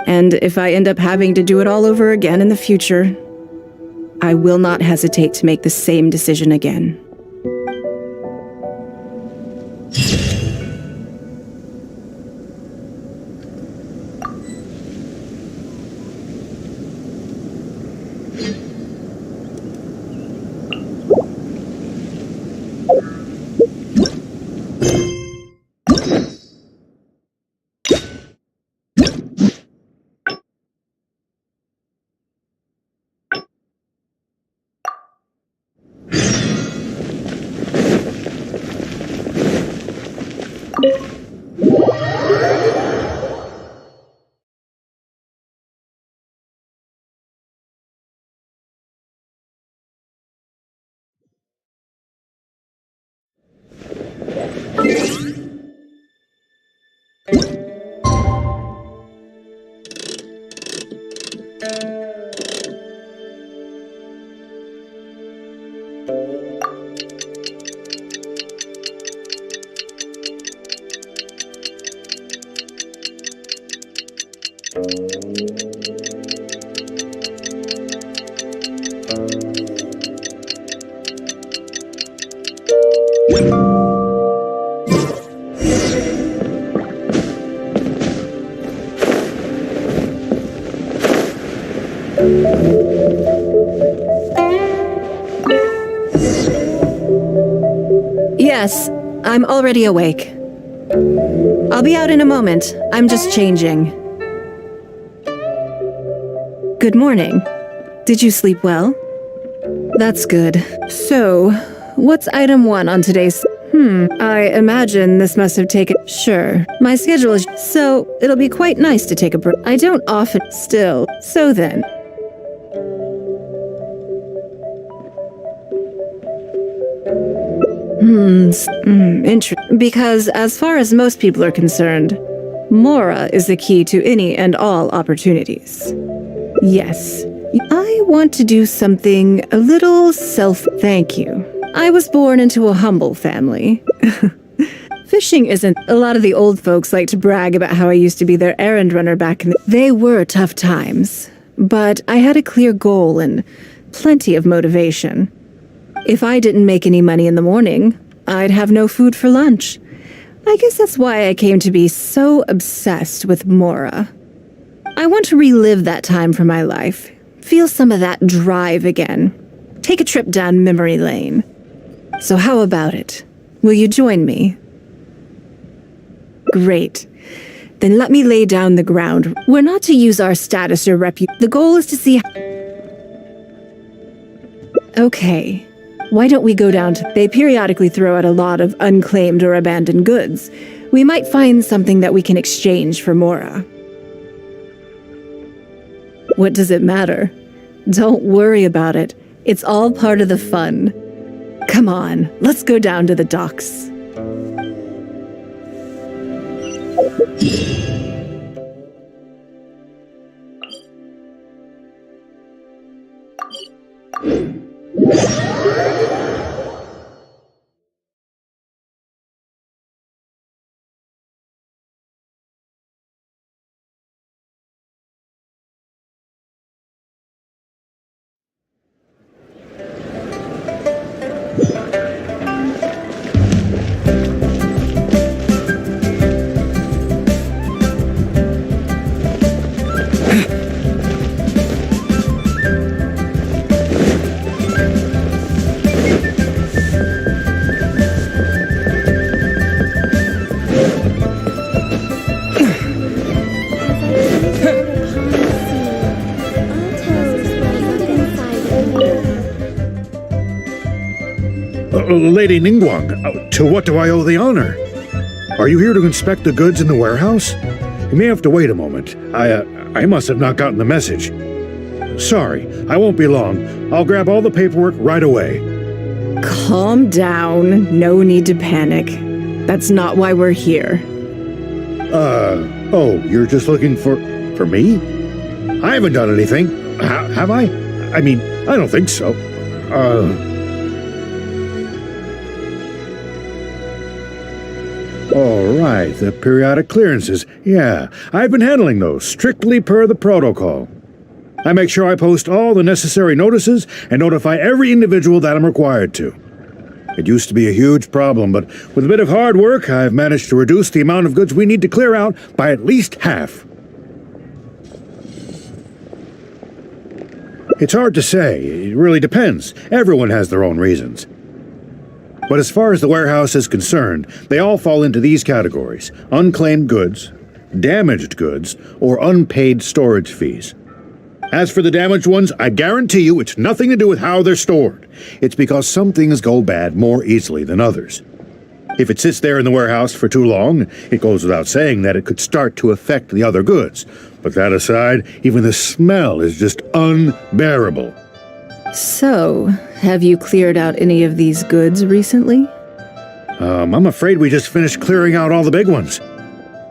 And if I end up having to do it all over again in the future, I will not hesitate to make the same decision again. Yes, I'm already awake. I'll be out in a moment. I'm just changing. Good morning. Did you sleep well? That's good. So, what's item 1 on today's... I imagine this must have taken... Sure. My schedule is... So, it'll be quite nice to take a break. I don't often... Still. So then... Interesting. Because as far as most people are concerned, Mora is the key to any and all opportunities. Yes. I want to do something a little thank you. I was born into a humble family. Fishing isn't... A lot of the old folks like to brag about how I used to be their errand runner back in the... They were tough times, but I had a clear goal and plenty of motivation. If I didn't make any money in the morning, I'd have no food for lunch. I guess that's why I came to be so obsessed with Mora. I want to relive that time from my life, feel some of that drive again, take a trip down memory lane. So how about it? Will you join me? Great. Then let me lay down the ground. We're not to use our status or reputation. The goal is to see... Okay. Why don't we go down to... They periodically throw out a lot of unclaimed or abandoned goods. We might find something that we can exchange for Mora. What does it matter? Don't worry about it. It's all part of the fun. Come on, let's go down to the docks. Lady Ningguang, to what do I owe the honor? Are you here to inspect the goods in the warehouse? You may have to wait a moment. I must have not gotten the message. Sorry, I won't be long. I'll grab all the paperwork right away. Calm down. No need to panic. That's not why we're here. Oh, you're just looking for me? I haven't done anything. Have I? I mean, I don't think so. All right, the periodic clearances. Yeah, I've been handling those, strictly per the protocol. I make sure I post all the necessary notices and notify every individual that I'm required to. It used to be a huge problem, but with a bit of hard work, I've managed to reduce the amount of goods we need to clear out by at least half. It's hard to say. It really depends. Everyone has their own reasons. But as far as the warehouse is concerned, they all fall into these categories: unclaimed goods, damaged goods, or unpaid storage fees. As for the damaged ones, I guarantee you it's nothing to do with how they're stored. It's because some things go bad more easily than others. If it sits there in the warehouse for too long, it goes without saying that it could start to affect the other goods. But that aside, even the smell is just unbearable. So, have you cleared out any of these goods recently? I'm afraid we just finished clearing out all the big ones.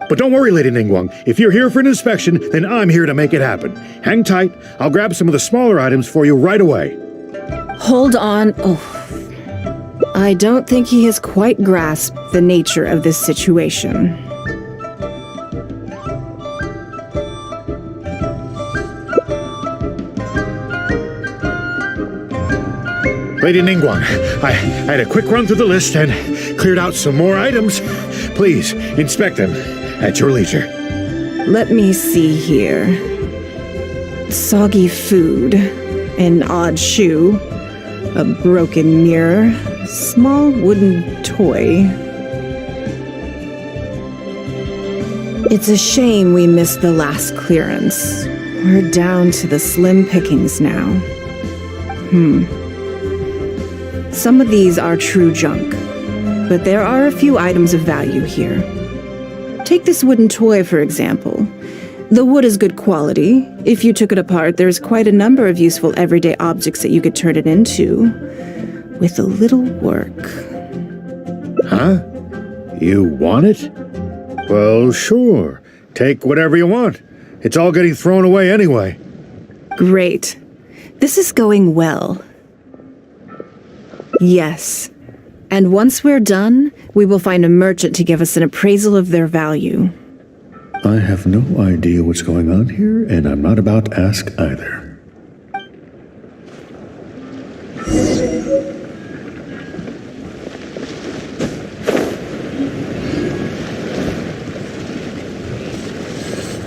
But don't worry, Lady Ningguang. If you're here for an inspection, then I'm here to make it happen. Hang tight. I'll grab some of the smaller items for you right away. Hold on. Oh. I don't think he has quite grasped the nature of this situation. Lady Ningguang, I had a quick run through the list and cleared out some more items. Please, inspect them at your leisure. Let me see here. Soggy food, an odd shoe, a broken mirror, small wooden toy. It's a shame we missed the last clearance. We're down to the slim pickings now. Some of these are true junk, but there are a few items of value here. Take this wooden toy, for example. The wood is good quality. If you took it apart, there's quite a number of useful everyday objects that you could turn it into, with a little work. Huh? You want it? Well, sure. Take whatever you want. It's all getting thrown away anyway. Great. This is going well. Yes. And once we're done, we will find a merchant to give us an appraisal of their value. I have no idea what's going on here, and I'm not about to ask either.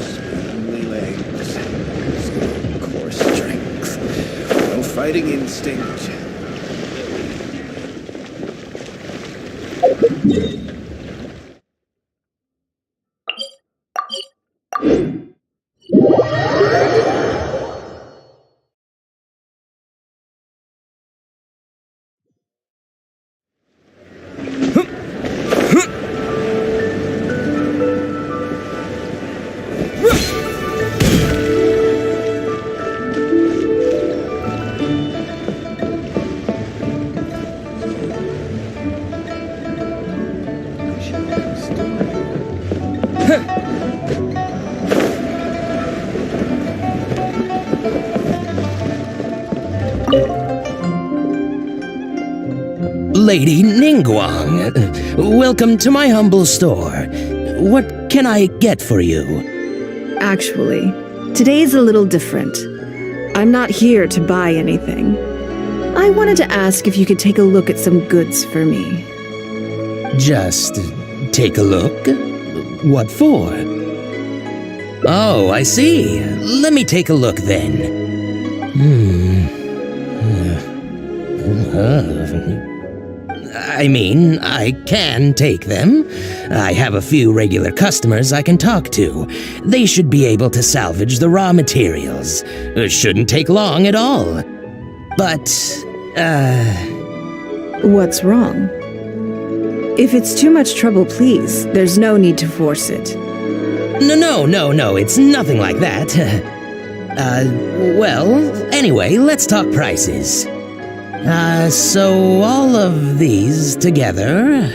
Spindly legs, coarse strength, no fighting instinct. Lady Ningguang, welcome to my humble store. What can I get for you? Actually, today's a little different. I'm not here to buy anything. I wanted to ask if you could take a look at some goods for me. Just take a look? What for? Oh, I see. Let me take a look then. I mean, I can take them. I have a few regular customers I can talk to. They should be able to salvage the raw materials. It shouldn't take long at all. But, What's wrong? If it's too much trouble, please, there's no need to force it. No, it's nothing like that. Well, anyway, let's talk prices. So all of these together,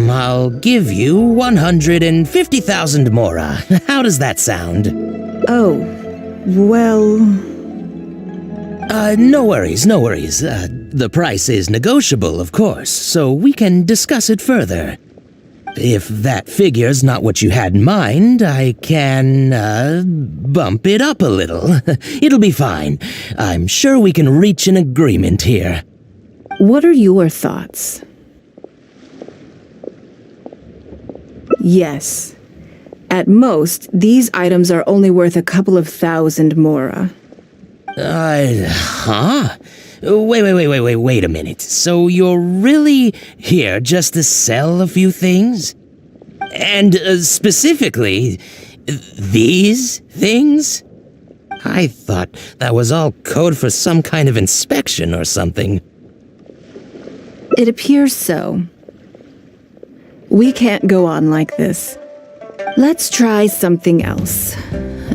I'll give you 150,000 mora. How does that sound? Oh, well... No worries. The price is negotiable, of course, so we can discuss it further. If that figure's not what you had in mind, I can, bump it up a little. It'll be fine. I'm sure we can reach an agreement here. What are your thoughts? Yes. At most, these items are only worth a couple of thousand mora. Wait a minute. So you're really here just to sell a few things? And specifically, these things? I thought that was all code for some kind of inspection or something. It appears so. We can't go on like this. Let's try something else.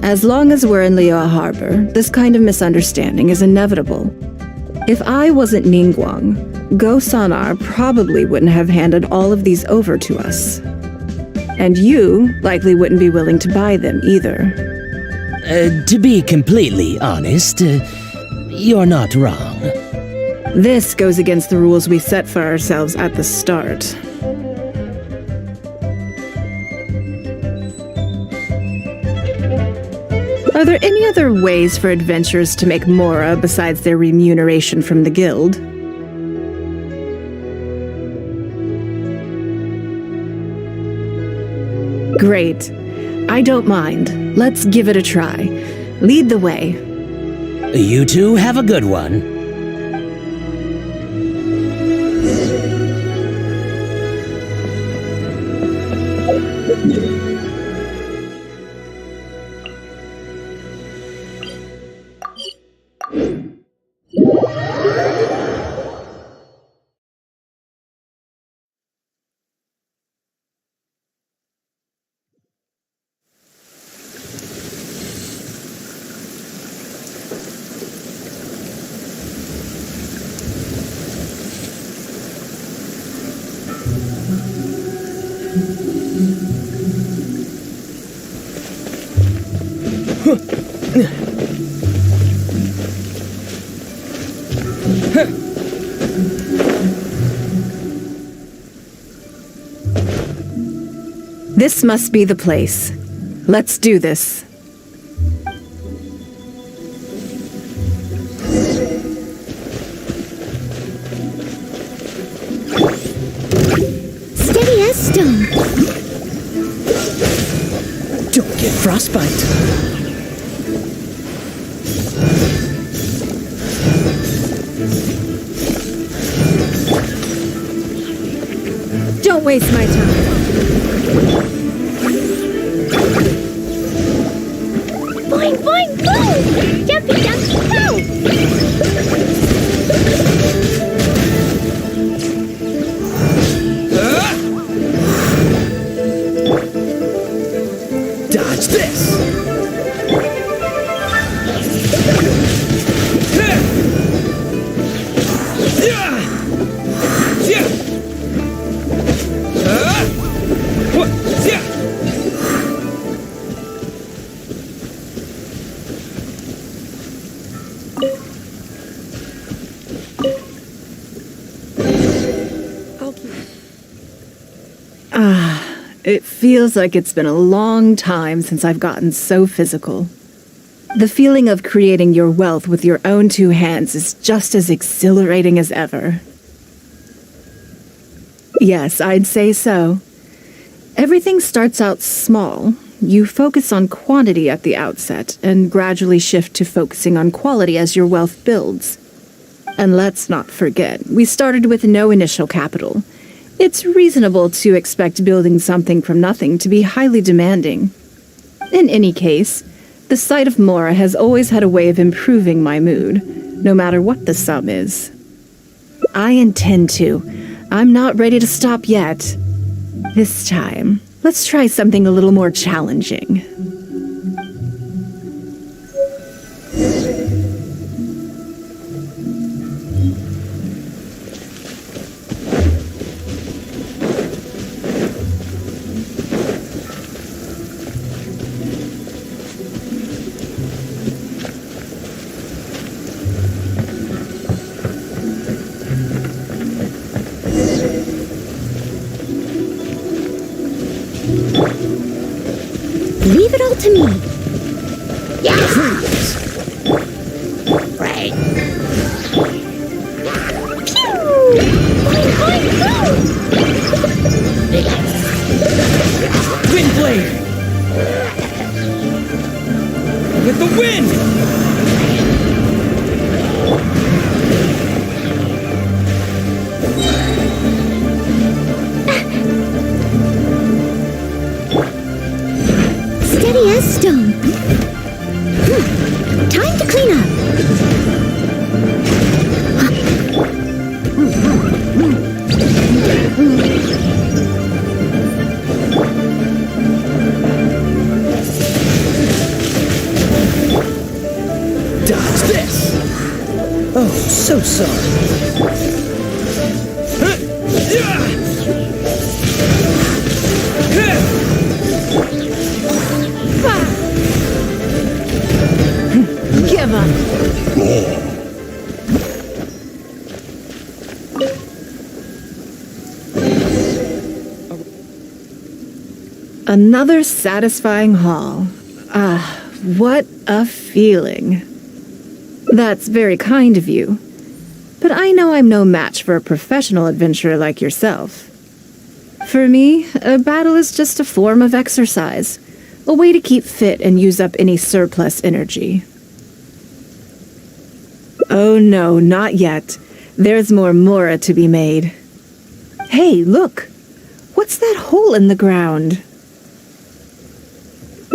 As long as we're in Liyue Harbor, this kind of misunderstanding is inevitable. If I wasn't Ningguang, Go Sonar probably wouldn't have handed all of these over to us. And you likely wouldn't be willing to buy them either. To be completely honest, you're not wrong. This goes against the rules we set for ourselves at the start. Are there any other ways for adventurers to make mora besides their remuneration from the guild? Great. I don't mind. Let's give it a try. Lead the way. You two have a good one. This must be the place. Let's do this. Steady as stone. Don't get frostbite. Don't waste my time. Boing, boing, boom! Jumpy, jumpy, go! Dodge this! It feels like it's been a long time since I've gotten so physical. The feeling of creating your wealth with your own two hands is just as exhilarating as ever. Yes, I'd say so. Everything starts out small. You focus on quantity at the outset, and gradually shift to focusing on quality as your wealth builds. And let's not forget, we started with no initial capital. It's reasonable to expect building something from nothing to be highly demanding. In any case, the sight of mora has always had a way of improving my mood, no matter what the sum is. I intend to. I'm not ready to stop yet. This time, let's try something a little more challenging. Leave it all to me. Yeah! Right. Wind blade! With the wind! Steady as stone. Time to clean up. Dodge this! Oh, so sorry. Give up. Another satisfying haul. Ah, what a feeling. That's very kind of you. But I know I'm no match for a professional adventurer like yourself. For me, a battle is just a form of exercise, a way to keep fit and use up any surplus energy. Oh no, not yet. There's more Mora to be made. Hey, look! What's that hole in the ground?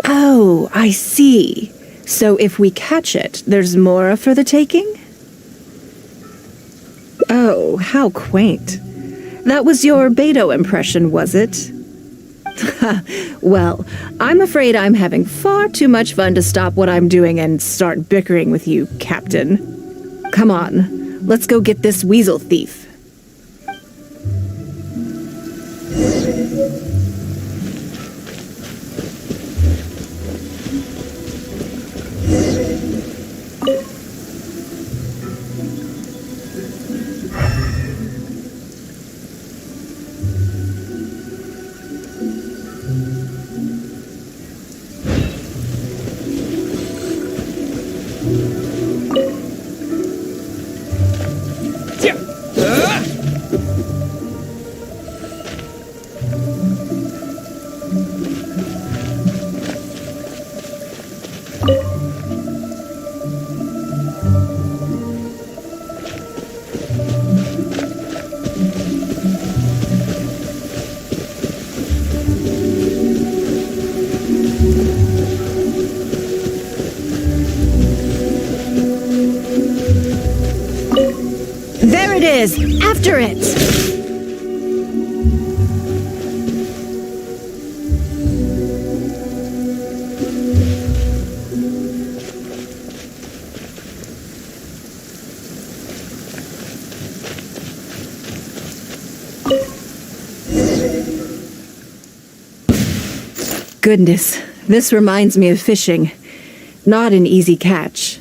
Oh, I see. So if we catch it, there's Mora for the taking? Oh, how quaint. That was your Beto impression, was it? Well, I'm afraid I'm having far too much fun to stop what I'm doing and start bickering with you, Captain. Come on, let's go get this weasel thief. There it is! After it! Goodness, this reminds me of fishing. Not an easy catch.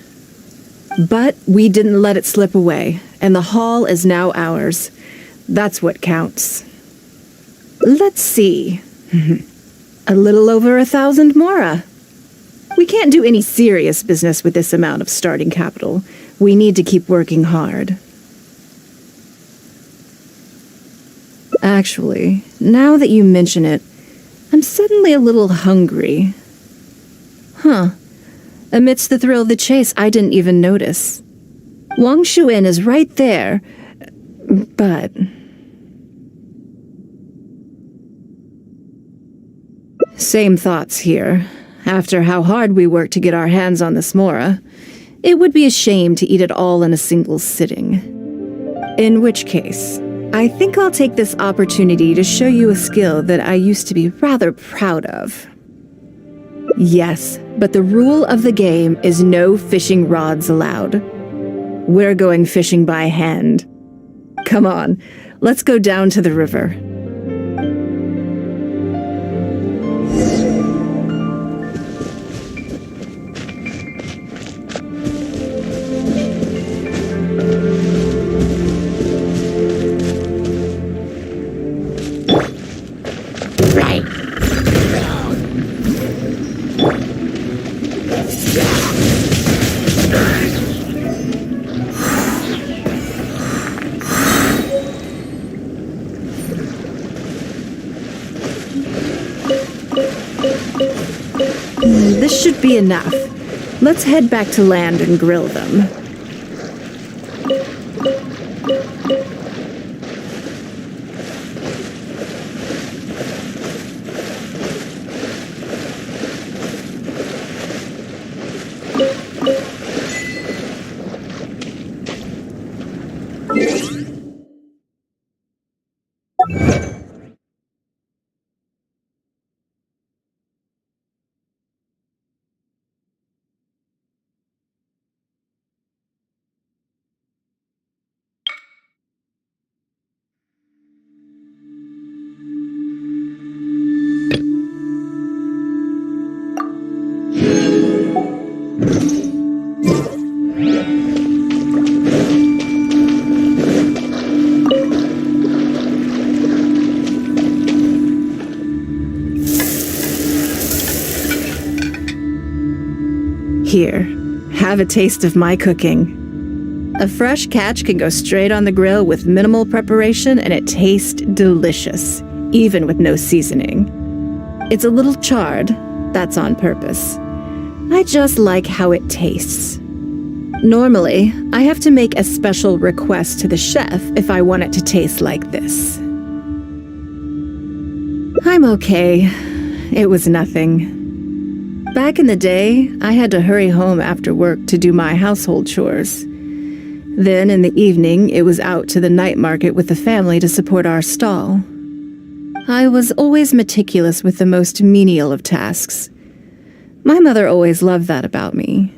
But we didn't let it slip away, and the haul is now ours. That's what counts. Let's see. A little over 1,000 Mora. We can't do any serious business with this amount of starting capital. We need to keep working hard. Actually, now that you mention it, I'm suddenly a little hungry. Huh. Amidst the thrill of the chase, I didn't even notice. Wang Shu Inn is right there, but... Same thoughts here. After how hard we worked to get our hands on this Mora, it would be a shame to eat it all in a single sitting. In which case, I think I'll take this opportunity to show you a skill that I used to be rather proud of. Yes, but the rule of the game is no fishing rods allowed. We're going fishing by hand. Come on, let's go down to the river. This should be enough. Let's head back to land and grill them. Here, have a taste of my cooking. A fresh catch can go straight on the grill with minimal preparation and it tastes delicious, even with no seasoning. It's a little charred, that's on purpose. I just like how it tastes. Normally, I have to make a special request to the chef if I want it to taste like this. I'm okay. It was nothing. Back in the day, I had to hurry home after work to do my household chores. Then in the evening, it was out to the night market with the family to support our stall. I was always meticulous with the most menial of tasks. My mother always loved that about me.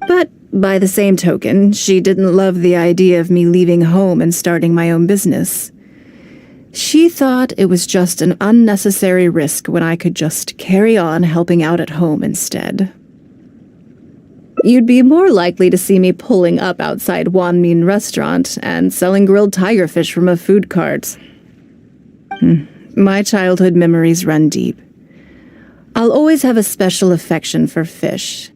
But by the same token, she didn't love the idea of me leaving home and starting my own business. She thought it was just an unnecessary risk when I could just carry on helping out at home instead. You'd be more likely to see me pulling up outside Wanmin restaurant and selling grilled tigerfish from a food cart. My childhood memories run deep. I'll always have a special affection for fish.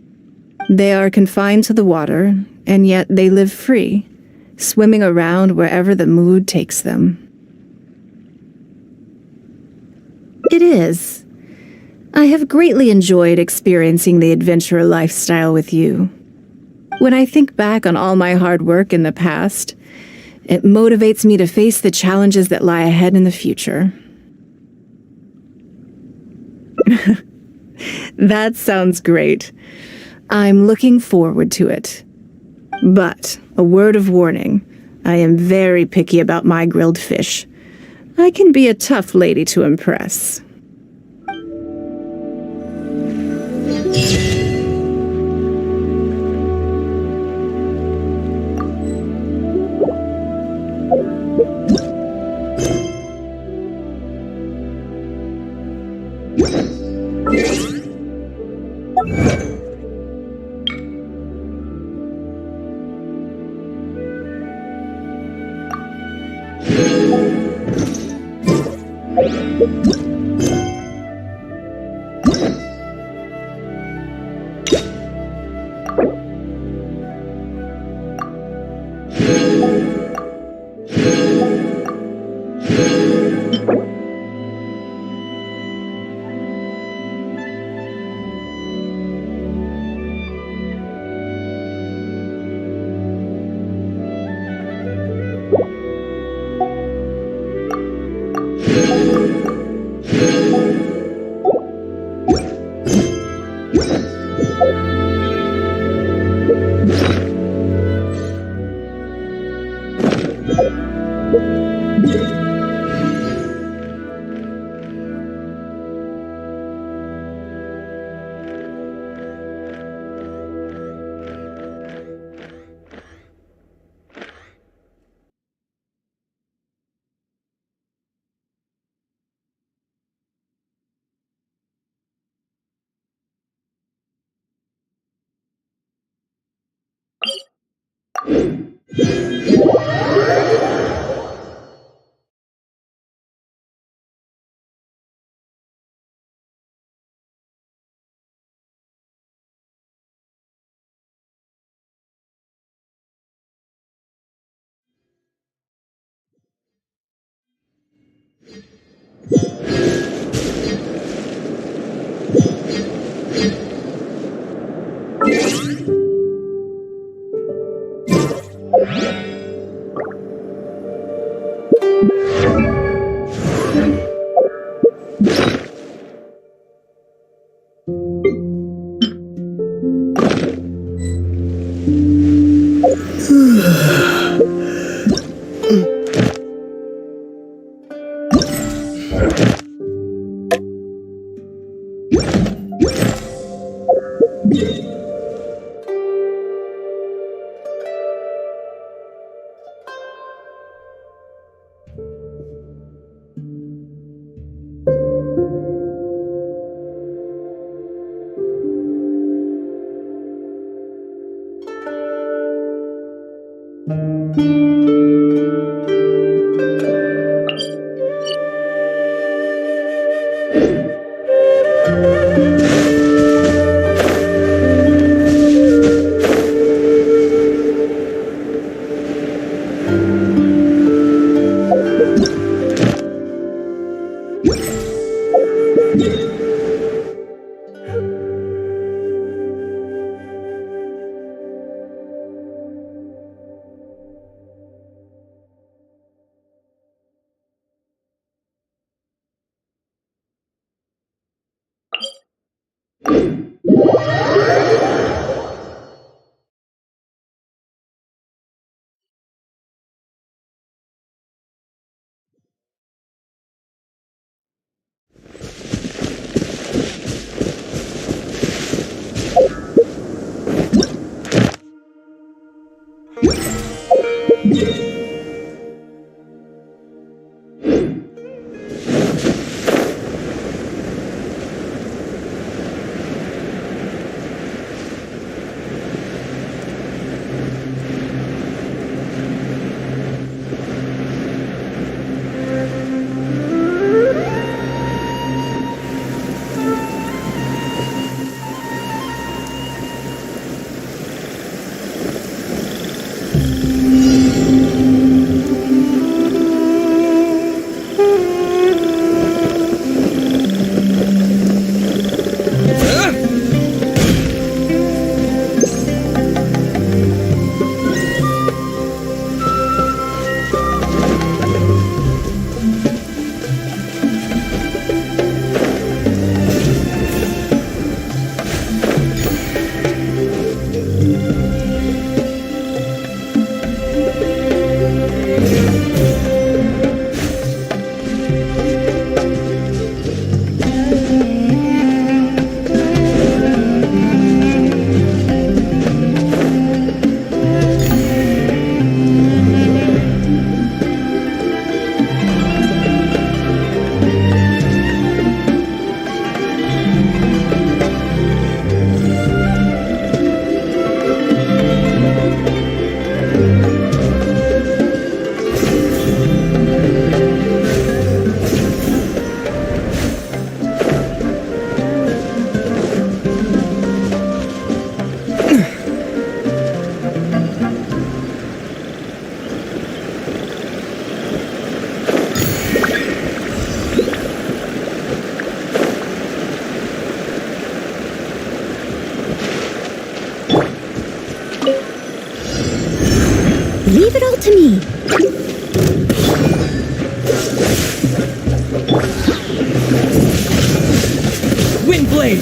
They are confined to the water, and yet they live free, swimming around wherever the mood takes them. It is. I have greatly enjoyed experiencing the adventurer lifestyle with you. When I think back on all my hard work in the past, it motivates me to face the challenges that lie ahead in the future. That sounds great. I'm looking forward to it. But, a word of warning, I am very picky about my grilled fish. I can be a tough lady to impress. Leave it all to me. Windblade!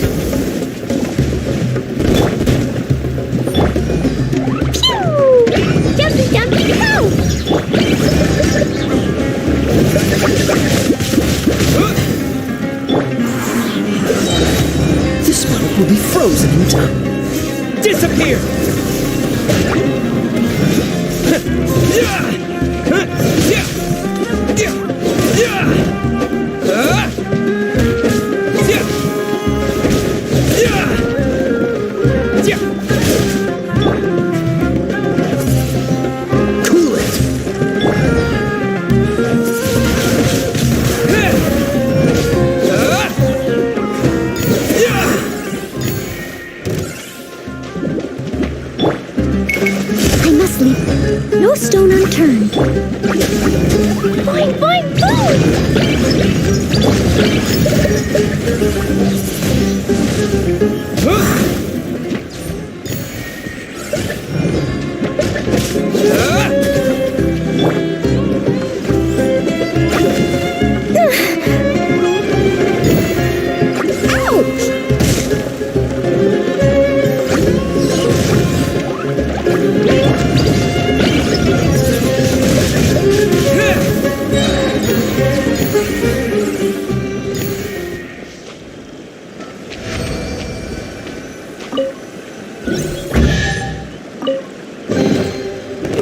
Pew! Jumpy, jumpy, go! This one will be frozen in time. Disappear! stone unturned. Boing, boing,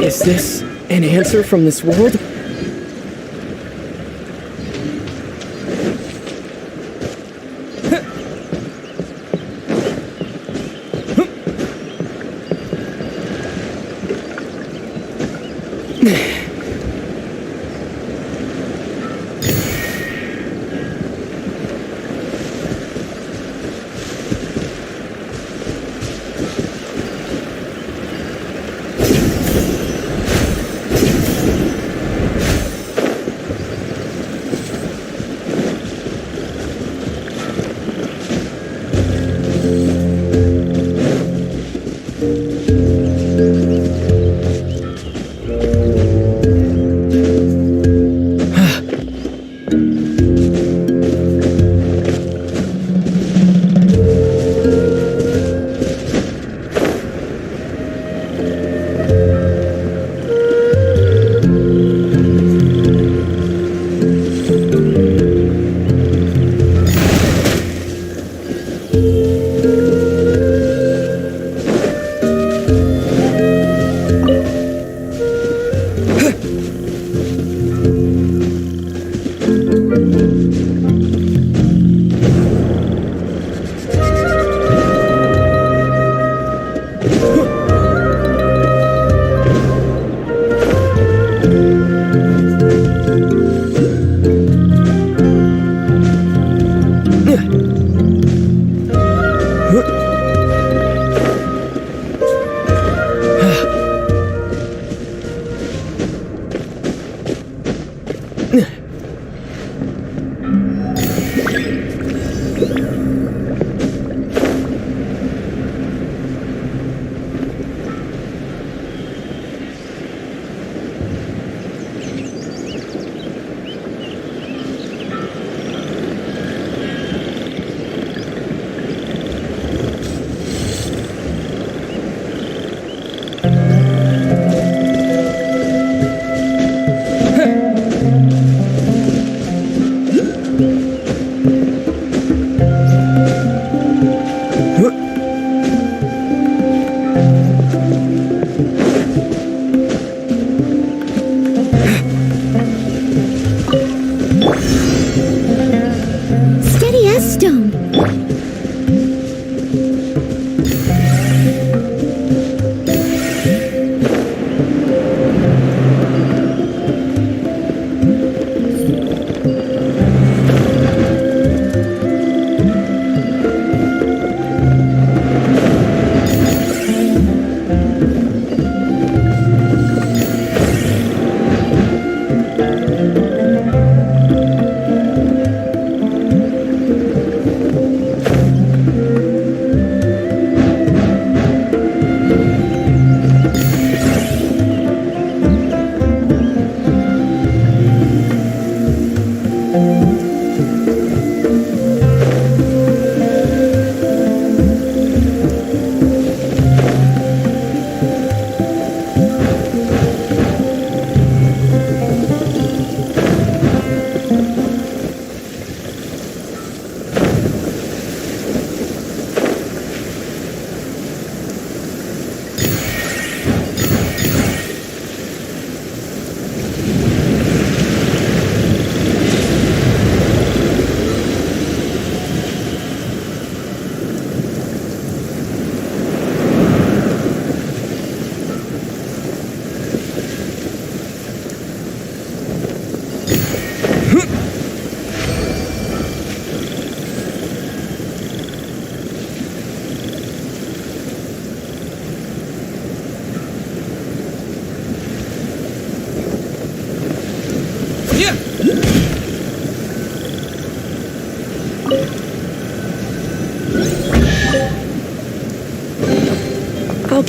Is this an answer from this world?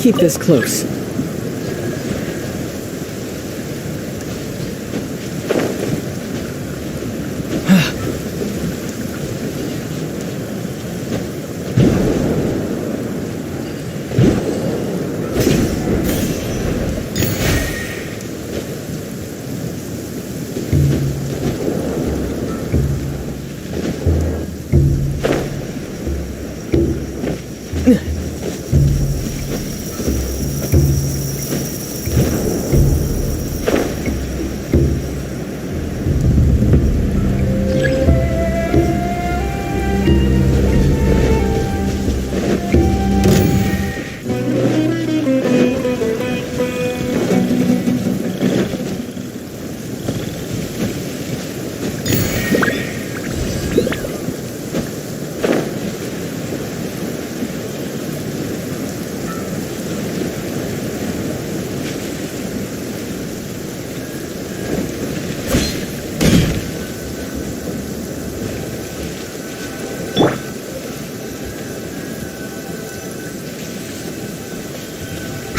keep this close.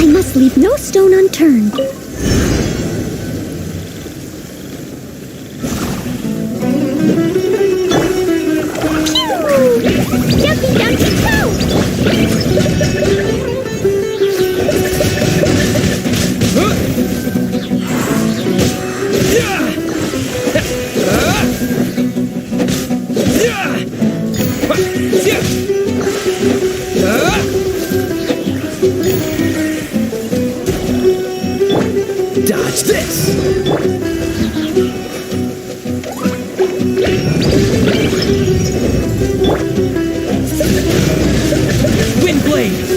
I must leave no stone unturned. Jumpy, jumpy, Dodge this! Wind blade!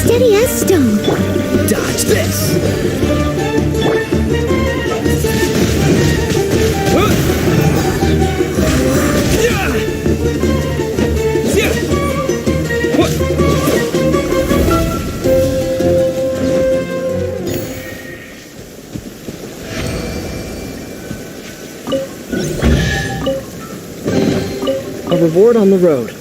steady as stone. Dodge this! A reward on the road.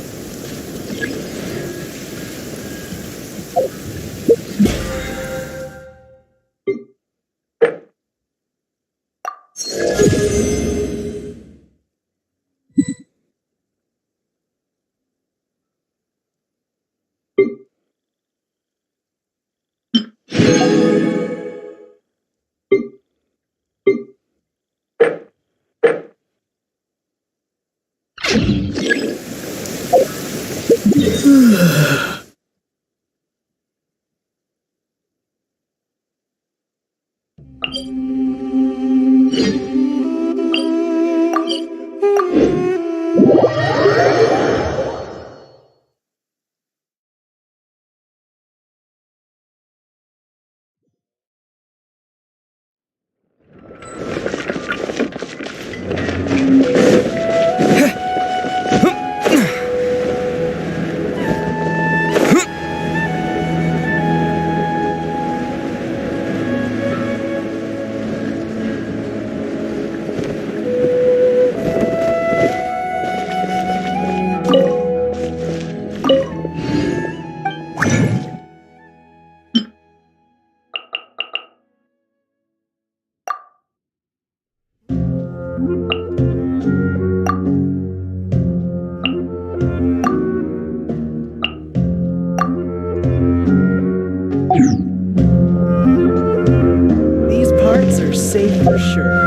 These parts are safe for sure.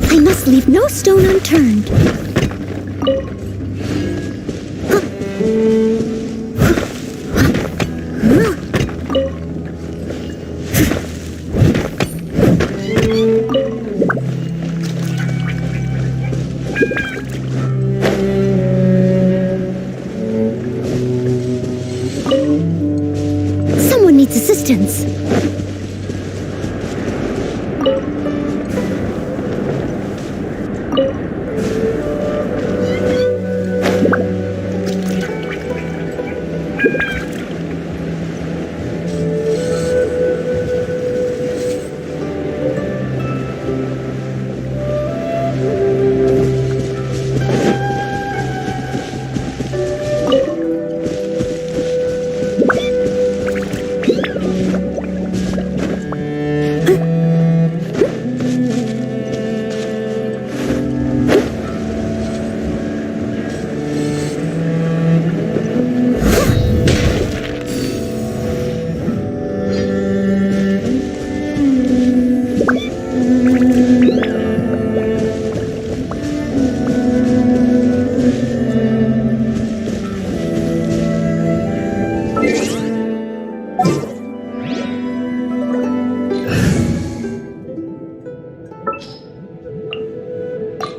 I must leave no stone unturned. Someone needs assistance.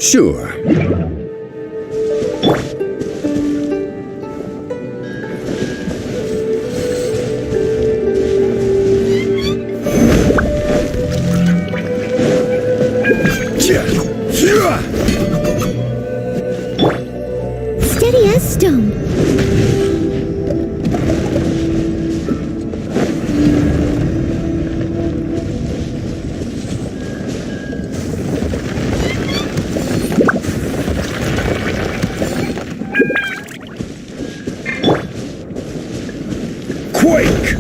Sure. Steady as stone. Quake!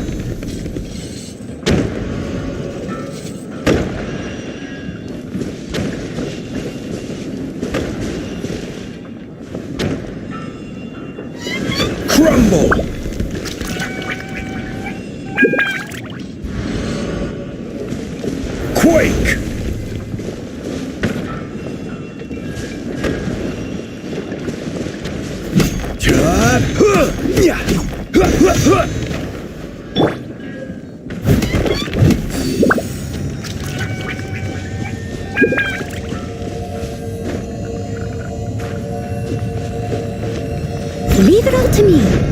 Crumble! Quake! Leave it all to me.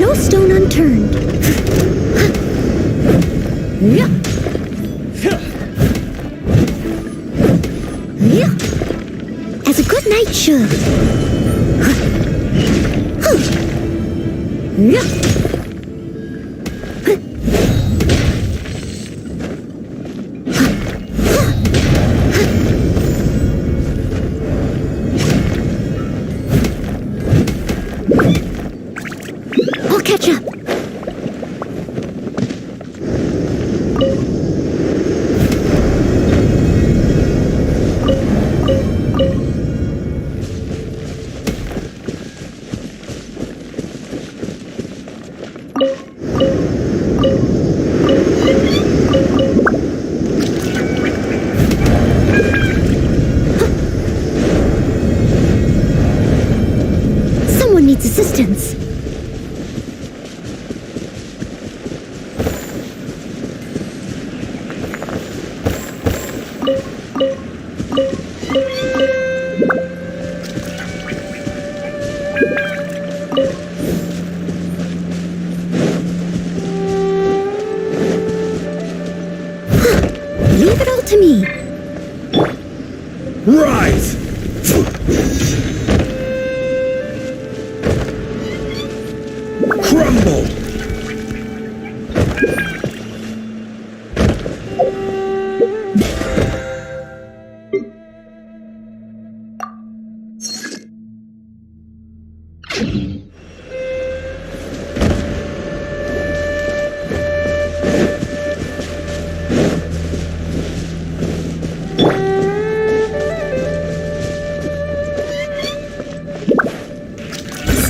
No stone unturned. As a good knight should. I'll catch up. Someone needs assistance. Leave it all to me. Rise! Crumble!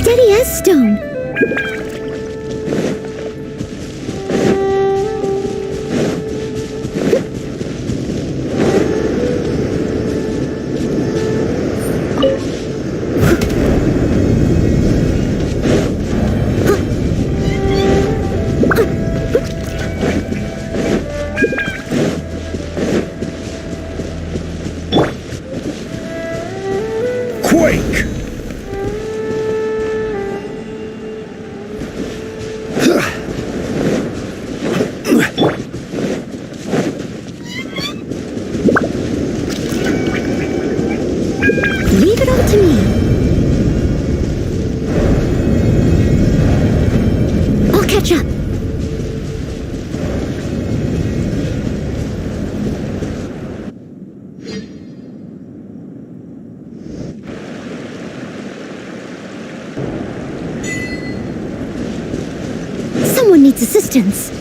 Steady as stone. Quake! Leave it all to me. I'll catch up. Someone needs assistance.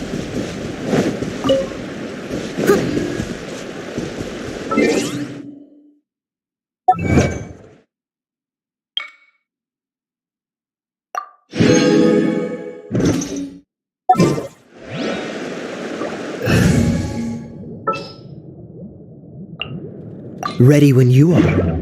Ready when you are.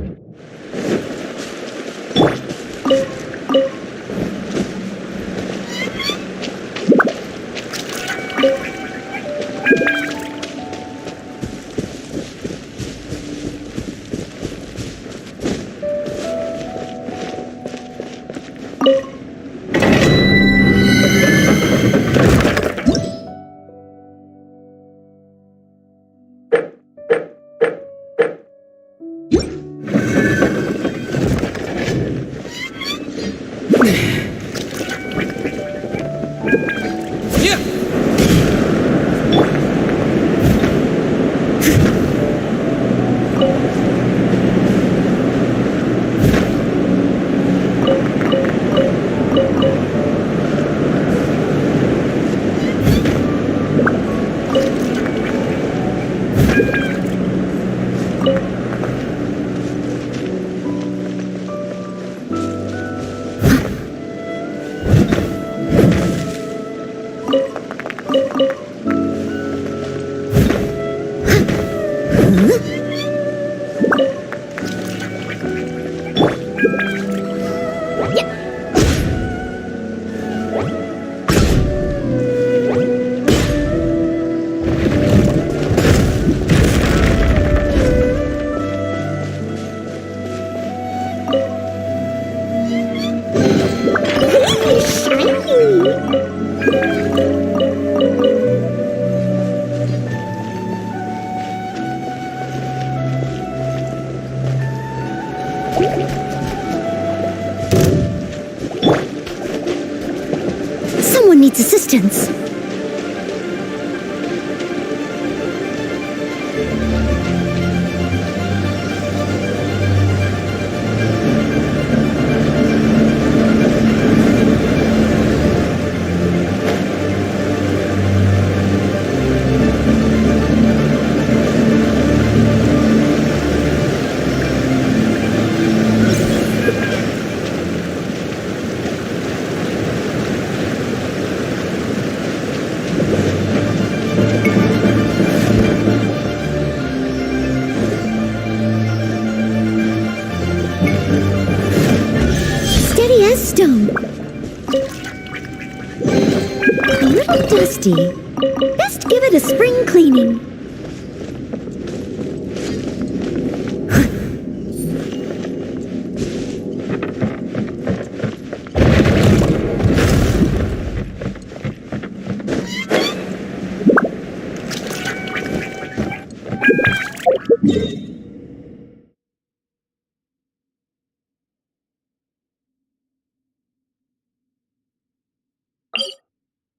Shiny! questions. Steady as stone. A little dusty. Best give it a spring cleaning.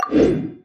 You